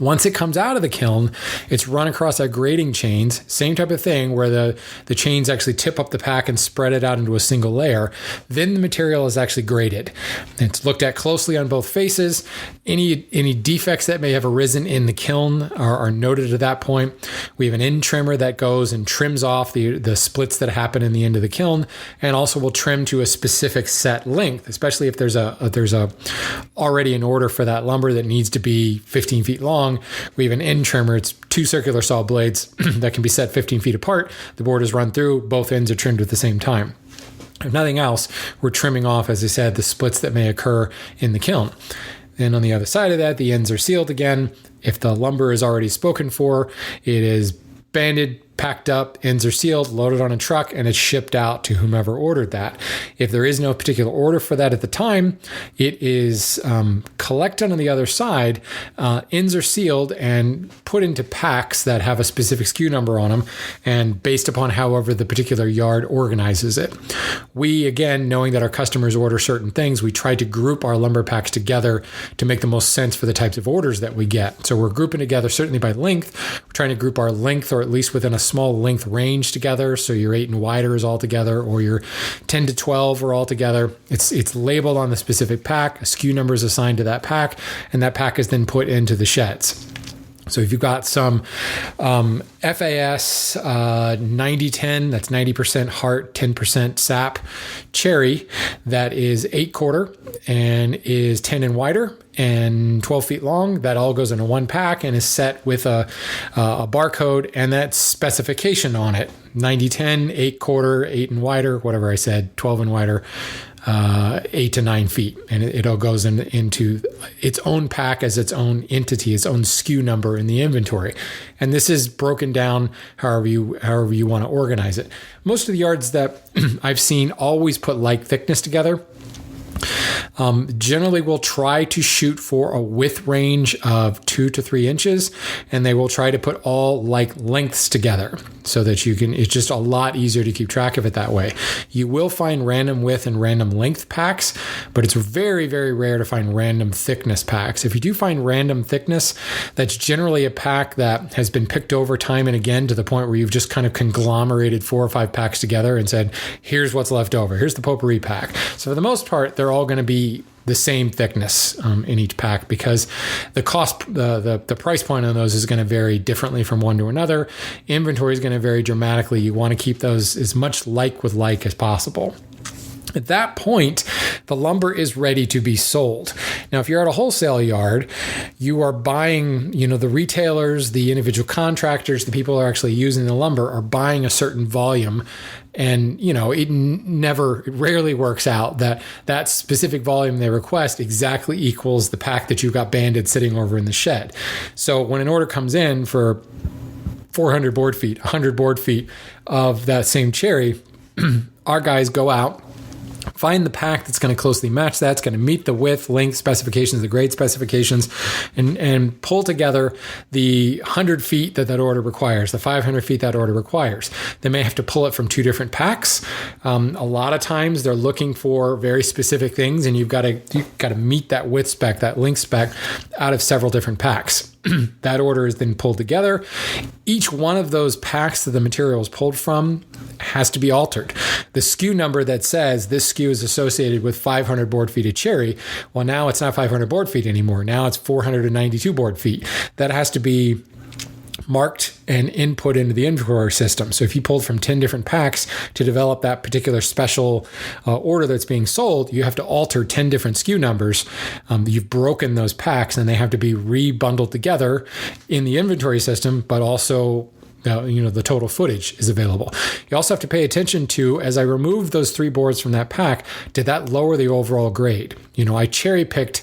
Once it comes out of the kiln, it's run across our grading chains, same type of thing where the chains actually tip up the pack and spread it out into a single layer. Then the material is actually graded. It's looked at closely on both faces. Any defects that may have arisen in the kiln are noted at that point. We have an end trimmer that goes and trims off the splits that happen in the end of the kiln, and also will trim to a specific set length, especially if there's already an order for that lumber that needs to be 15 feet long. We have an end trimmer. It's 2 circular saw blades that can be set 15 feet apart. The board is run through. Both ends are trimmed at the same time. If nothing else, we're trimming off, as I said, the splits that may occur in the kiln. And on the other side of that, the ends are sealed again. If the lumber is already spoken for, it is banded, packed up, ends are sealed, loaded on a truck, and it's shipped out to whomever ordered that. If there is no particular order for that at the time, it is collected on the other side. Ends are sealed and put into packs that have a specific SKU number on them, and based upon however the particular yard organizes it. We, again, knowing that our customers order certain things, we try to group our lumber packs together to make the most sense for the types of orders that we get. So we're grouping together certainly by length. We're trying to group our length, or at least within a small length range, together. So your 8 and wider is all together, or your 10 to 12 are all together. It's labeled on the specific pack. A SKU number is assigned to that pack, and that pack is then put into the sheds. So if you've got some FAS 90-10, that's 90% heart, 10% sap cherry, that is 8 quarter and is 10 and wider and 12 feet long, that all goes into one pack and is set with a barcode and that specification on it. 90-10, 8 quarter, 8 and wider, whatever I said, 12 and wider. 8 to 9 feet, and it all goes into its own pack as its own entity, its own SKU number in the inventory. And this is broken down however you want to organize it. Most of the yards that I've seen always put like thickness together. Generally, we'll try to shoot for a width range of 2 to 3 inches, and they will try to put all like lengths together so that it's just a lot easier to keep track of it that way. You will find random width and random length packs, but it's very, very rare to find random thickness packs. If you do find random thickness, that's generally a pack that has been picked over time and again to the point where you've just kind of conglomerated 4 or 5 packs together and said, here's what's left over. Here's the potpourri pack. So for the most part, they're all going to be the same thickness in each pack, because the cost, the price point on those is going to vary differently from one to another. Inventory is going to vary dramatically. You want to keep those as much like with like as possible. At that point, the lumber is ready to be sold. Now, if you're at a wholesale yard, you are buying, the retailers, the individual contractors, the people who are actually using the lumber are buying a certain volume. And, it rarely works out that specific volume they request exactly equals the pack that you've got banded sitting over in the shed. So when an order comes in for 400 board feet, 100 board feet of that same cherry, our guys go out, find the pack that's going to closely match that. It's going to meet the width, length specifications, the grade specifications, and pull together the 100 feet that order requires, the 500 feet that order requires. They may have to pull it from 2 different packs. A lot of times they're looking for very specific things, and you've got to meet that width spec, that length spec out of several different packs. That order is then pulled together. Each one of those packs that the material is pulled from has to be altered. The SKU number that says this SKU is associated with 500 board feet of cherry, well, now it's not 500 board feet anymore. Now it's 492 board feet. That has to be marked and input into the inventory system. So if you pulled from 10 different packs to develop that particular special order that's being sold, you have to alter 10 different SKU numbers. You've broken those packs and they have to be rebundled together in the inventory system, but also the total footage is available. You also have to pay attention to, as I remove those 3 boards from that pack, did that lower the overall grade? I cherry-picked,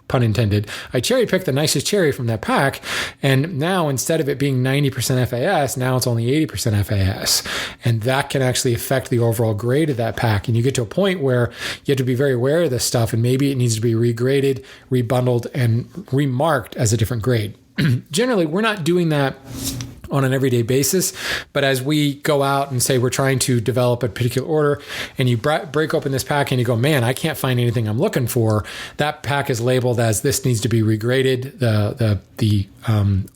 pun intended, I cherry-picked the nicest cherry from that pack, and now instead of it being 90% FAS, now it's only 80% FAS. And that can actually affect the overall grade of that pack. And you get to a point where you have to be very aware of this stuff, and maybe it needs to be regraded, rebundled, and remarked as a different grade. Generally, we're not doing that on an everyday basis, but as we go out and say we're trying to develop a particular order, and you break open this pack and you go, man, I can't find anything I'm looking for, that pack is labeled as this needs to be regraded. The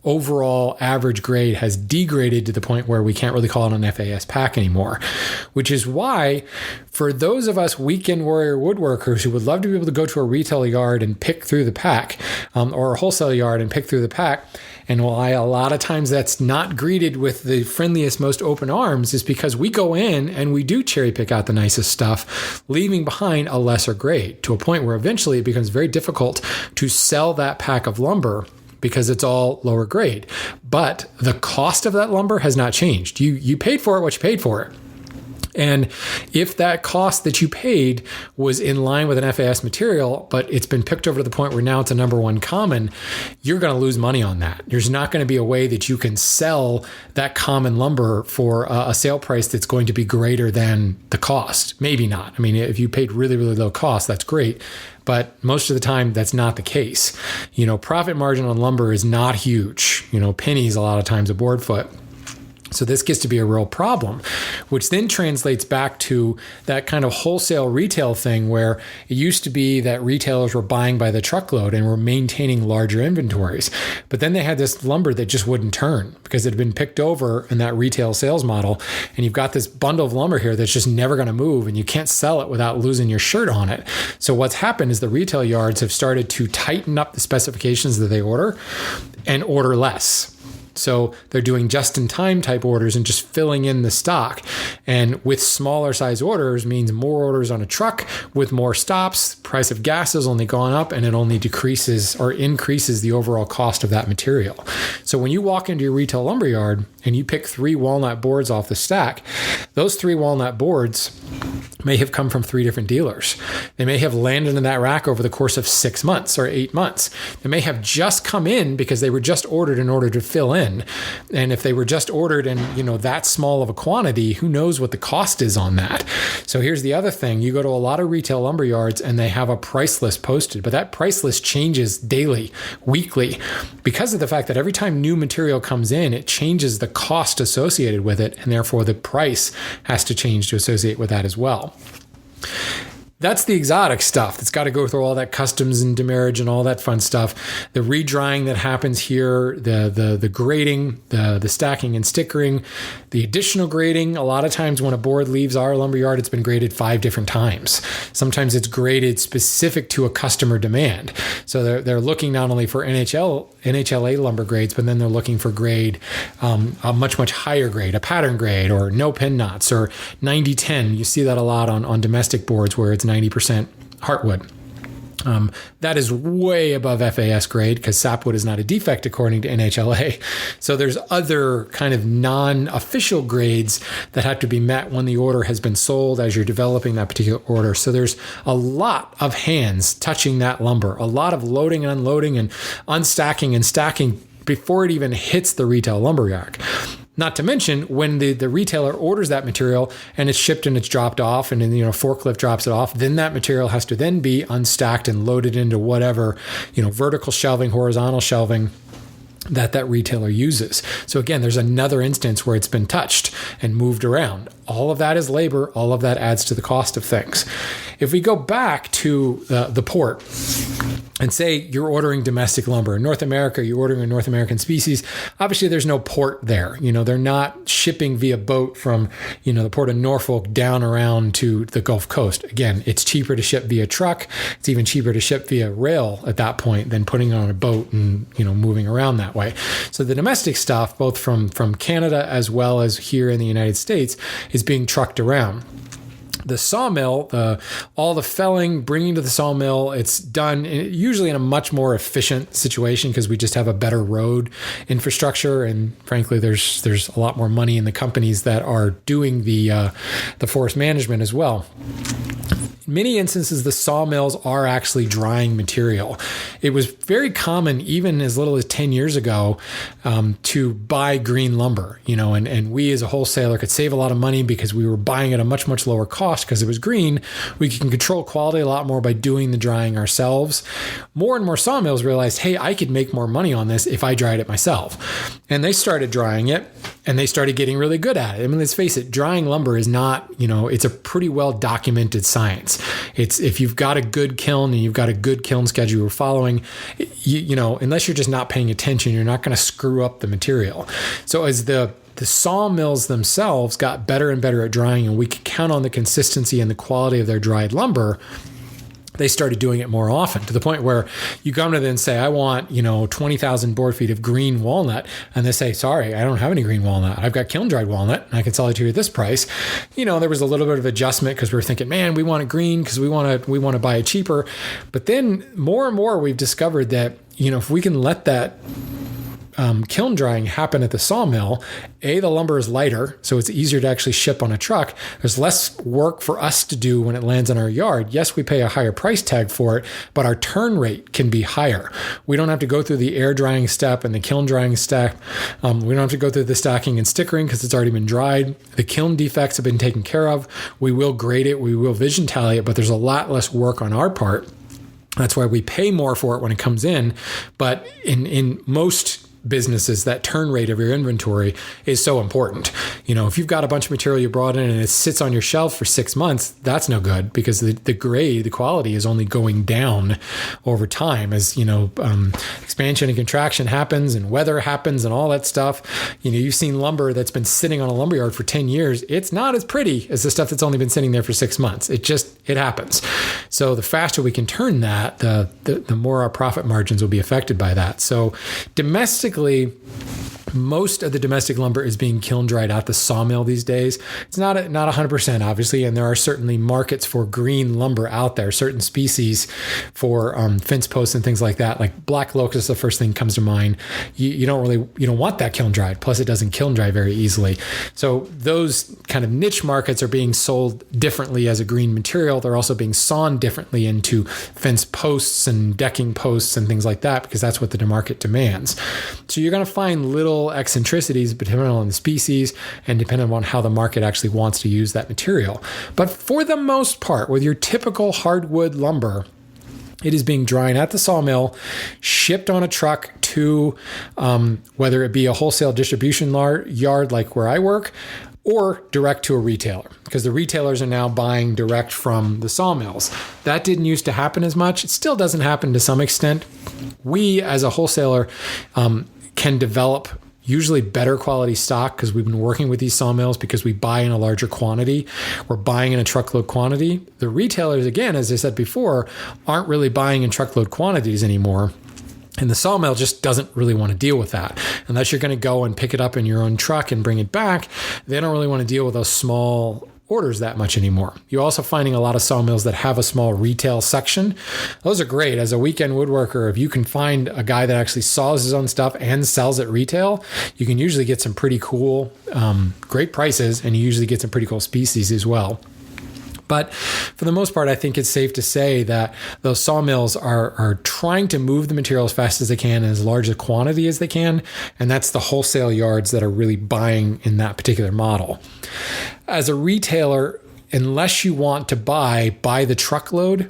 overall average grade has degraded to the point where we can't really call it an FAS pack anymore, which is why for those of us weekend warrior woodworkers who would love to be able to go to a retail yard and pick through the pack, or a wholesale yard and pick through the pack, and why a lot of times that's not greeted with the friendliest, most open arms, is because we go in and we do cherry pick out the nicest stuff, leaving behind a lesser grade, to a point where eventually it becomes very difficult to sell that pack of lumber because it's all lower grade. But the cost of that lumber has not changed. You paid for it what you paid for it. And if that cost that you paid was in line with an FAS material, but it's been picked over to the point where now it's a number one common, you're going to lose money on that. There's not going to be a way that you can sell that common lumber for a sale price that's going to be greater than the cost. Maybe not. I mean, if you paid really, really low cost, that's great. But most of the time, that's not the case. Profit margin on lumber is not huge. Pennies a lot of times a board foot. So this gets to be a real problem, which then translates back to that kind of wholesale retail thing where it used to be that retailers were buying by the truckload and were maintaining larger inventories. But then they had this lumber that just wouldn't turn because it had been picked over in that retail sales model. And you've got this bundle of lumber here that's just never going to move and you can't sell it without losing your shirt on it. So what's happened is the retail yards have started to tighten up the specifications that they order and order less. So they're doing just-in-time type orders and just filling in the stock. And with smaller size orders means more orders on a truck with more stops. Price of gas has only gone up and it only decreases or increases the overall cost of that material. So when you walk into your retail lumber yard and you pick 3 walnut boards off the stack, those 3 walnut boards may have come from 3 different dealers. They may have landed in that rack over the course of 6 months or 8 months. They may have just come in because they were just ordered in order to fill in. And if they were just ordered in, that small of a quantity, who knows what the cost is on that? So here's the other thing. You go to a lot of retail lumber yards and they have a price list posted, but that price list changes daily, weekly, because of the fact that every time new material comes in, it changes the cost associated with it. And therefore the price has to change to associate with that as well. That's the exotic stuff that's got to go through all that customs and demurrage and all that fun stuff. The redrying that happens here, the grading, the stacking and stickering, the additional grading. A lot of times when a board leaves our lumberyard, it's been graded 5 different times. Sometimes it's graded specific to a customer demand. So they're looking not only for NHLA lumber grades, but then they're looking for grade, a much, much higher grade, a pattern grade, or no pin knots, or 90-10. You see that a lot on domestic boards where it's 90% heartwood. That is way above FAS grade because sapwood is not a defect according to NHLA. So there's other kind of non-official grades that have to be met when the order has been sold as you're developing that particular order. So there's a lot of hands touching that lumber, a lot of loading and unloading and unstacking and stacking before it even hits the retail lumber rack. Not to mention when the retailer orders that material and it's shipped and it's dropped off and then, forklift drops it off, then that material has to then be unstacked and loaded into whatever, vertical shelving, horizontal shelving that retailer uses. So again, there's another instance where it's been touched and moved around. All of that is labor. All of that adds to the cost of things. If we go back to the port and say you're ordering domestic lumber in North America, you're ordering a North American species, obviously there's no port there. They're not shipping via boat from, the port of Norfolk down around to the Gulf Coast. Again, it's cheaper to ship via truck. It's even cheaper to ship via rail at that point than putting it on a boat and, moving around that way. So the domestic stuff, both from Canada as well as here in the United States, is being trucked around. The sawmill, all the felling, bringing to the sawmill, it's done usually in a much more efficient situation because we just have a better road infrastructure. And frankly, there's a lot more money in the companies that are doing the forest management as well. In many instances, the sawmills are actually drying material. It was very common, even as little as 10 years ago, to buy green lumber, and we as a wholesaler could save a lot of money because we were buying at a much, much lower cost because it was green. We can control quality a lot more by doing the drying ourselves. More and more sawmills realized, hey, I could make more money on this if I dried it myself. And they started drying it and they started getting really good at it. I mean, let's face it, drying lumber is not, it's a pretty well documented science. It's if you've got a good kiln and you've got a good kiln schedule you're following, unless you're just not paying attention, you're not going to screw up the material. So as the sawmills themselves got better and better at drying and we could count on the consistency and the quality of their dried lumber, they started doing it more often to the point where you come to them and say, I want, 20,000 board feet of green walnut. And they say, sorry, I don't have any green walnut. I've got kiln dried walnut and I can sell it to you at this price. There was a little bit of adjustment because we were thinking, man, we want it green because we want to buy it cheaper. But then more and more we've discovered that, if we can let that kiln drying happen at the sawmill, the lumber is lighter, so it's easier to actually ship on a truck. There's less work for us to do when it lands in our yard. Yes, we pay a higher price tag for it, but our turn rate can be higher. We don't have to go through the air drying step and the kiln drying step. We don't have to go through the stacking and stickering because it's already been dried. The kiln defects have been taken care of. We will grade it. We will vision tally it, but there's a lot less work on our part. That's why we pay more for it when it comes in. But in most businesses, that turn rate of your inventory is so important. If you've got a bunch of material you brought in and it sits on your shelf for 6 months, that's no good because the grade, the quality is only going down over time as, expansion and contraction happens and weather happens and all that stuff. You've seen lumber that's been sitting on a lumberyard for 10 years. It's not as pretty as the stuff that's only been sitting there for 6 months. It happens. So the faster we can turn that, the more our profit margins will be affected by that. So domestically, most of the domestic lumber is being kiln dried at the sawmill these days. It's not 100%, obviously, and there are certainly markets for green lumber out there, certain species for fence posts and things like that. Like black locust, the first thing comes to mind. You don't want that kiln dried. Plus, it doesn't kiln dry very easily. So those kind of niche markets are being sold differently as a green material. They're also being sawn differently into fence posts and decking posts and things like that because that's what the market demands. So you're going to find little eccentricities depending on the species and depending on how the market actually wants to use that material. But for the most part, with your typical hardwood lumber, it is being dried at the sawmill, shipped on a truck to whether it be a wholesale distribution yard like where I work, or direct to a retailer, because the retailers are now buying direct from the sawmills. That didn't used to happen as much. It still doesn't happen to some extent. We, as a wholesaler, can develop usually better quality stock because we've been working with these sawmills because we buy in a larger quantity. We're buying in a truckload quantity. The retailers, again, as I said before, aren't really buying in truckload quantities anymore. And the sawmill just doesn't really want to deal with that. Unless you're going to go and pick it up in your own truck and bring it back, they don't really want to deal with those small orders that much anymore. You're also finding a lot of sawmills that have a small retail section. Those are great. As a weekend woodworker, if you can find a guy that actually saws his own stuff and sells at retail, you can usually get some pretty cool, great prices, and you usually get some pretty cool species as well. But for the most part, I think it's safe to say that those sawmills are trying to move the material as fast as they can in as large a quantity as they can. And that's the wholesale yards that are really buying in that particular model. As a retailer, unless you want to buy the truckload,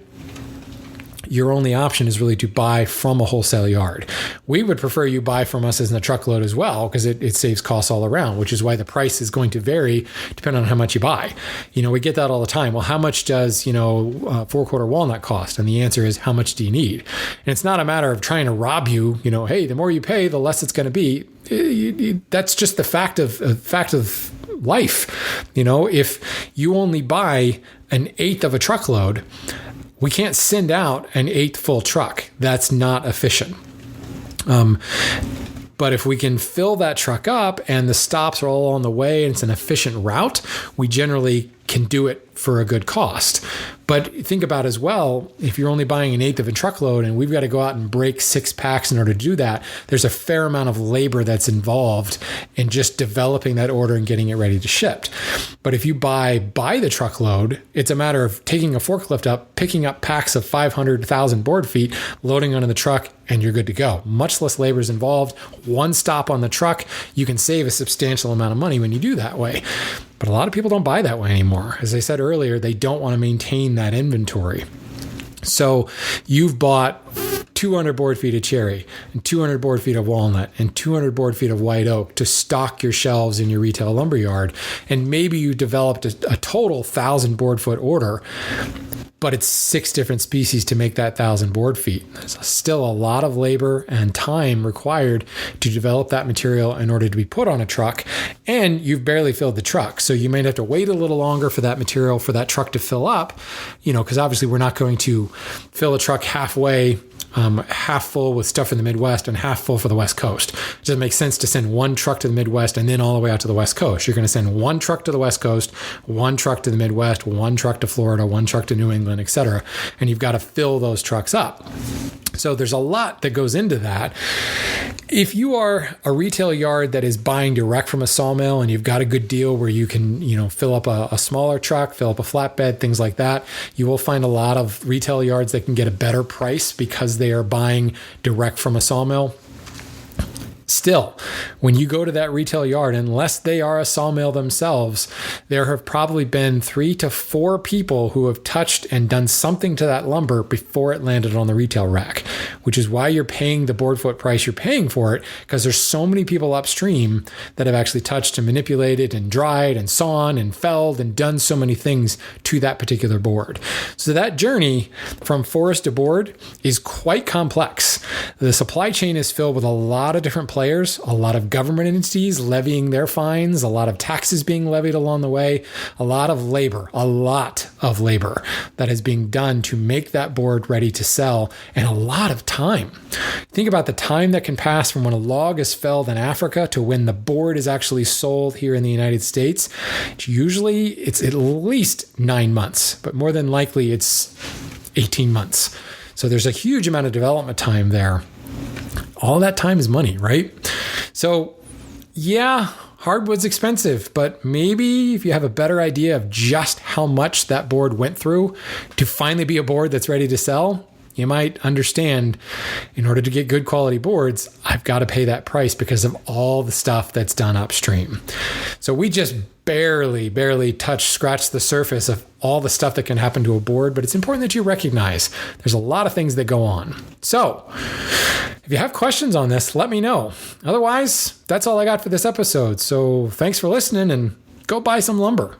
your only option is really to buy from a wholesale yard. We would prefer you buy from us as in a truckload as well, because it saves costs all around, which is why the price is going to vary depending on how much you buy. We get that all the time. Well, how much does, 4-quarter walnut cost? And the answer is, how much do you need? And it's not a matter of trying to rob you, hey, the more you pay, the less it's going to be. That's just the fact of life. If you only buy an eighth of a truckload, we can't send out an eighth full truck. That's not efficient. But if we can fill that truck up and the stops are all on the way and it's an efficient route, we generally can do it for a good cost. But think about as well, if you're only buying an eighth of a truckload and we've got to go out and break 6 packs in order to do that, there's a fair amount of labor that's involved in just developing that order and getting it ready to ship. But if you buy the truckload, it's a matter of taking a forklift up, picking up packs of 500,000 board feet, loading onto the truck, and you're good to go. Much less labor is involved. One stop on the truck, you can save a substantial amount of money when you do that way. But a lot of people don't buy that way anymore. As I said earlier, they don't want to maintain that inventory. So you've bought 200 board feet of cherry and 200 board feet of walnut and 200 board feet of white oak to stock your shelves in your retail lumberyard. And maybe you developed a total 1,000 board foot order, but it's 6 different species to make that 1,000 board feet. There's still a lot of labor and time required to develop that material in order to be put on a truck, and you've barely filled the truck. So you might have to wait a little longer for that material, for that truck to fill up, because obviously we're not going to fill a truck halfway, half full with stuff in the Midwest and half full for the West Coast. It doesn't make sense to send one truck to the Midwest and then all the way out to the West Coast. You're going to send one truck to the West Coast, one truck to the Midwest, one truck to Florida, one truck to New England, etc. And you've got to fill those trucks up. So there's a lot that goes into that. If you are a retail yard that is buying direct from a sawmill and you've got a good deal where you can, fill up a smaller truck, fill up a flatbed, things like that, you will find a lot of retail yards that can get a better price because they are buying direct from a sawmill. Still, when you go to that retail yard, unless they are a sawmill themselves, there have probably been 3 to 4 people who have touched and done something to that lumber before it landed on the retail rack, which is why you're paying the board foot price you're paying for it, because there's so many people upstream that have actually touched and manipulated and dried and sawn and felled and done so many things to that particular board. So that journey from forest to board is quite complex. The supply chain is filled with a lot of different players, a lot of government entities levying their fines, a lot of taxes being levied along the way, a lot of labor that is being done to make that board ready to sell, and a lot of time. Think about the time that can pass from when a log is felled in Africa to when the board is actually sold here in the United States. It's at least 9 months, but more than likely it's 18 months. So there's a huge amount of development time there. All that time is money, right? So yeah, hardwood's expensive, but maybe if you have a better idea of just how much that board went through to finally be a board that's ready to sell, you might understand, in order to get good quality boards, I've got to pay that price because of all the stuff that's done upstream. So we just barely scratch the surface of all the stuff that can happen to a board, but it's important that you recognize there's a lot of things that go on. So if you have questions on this, let me know. Otherwise, that's all I got for this episode. So thanks for listening and go buy some lumber.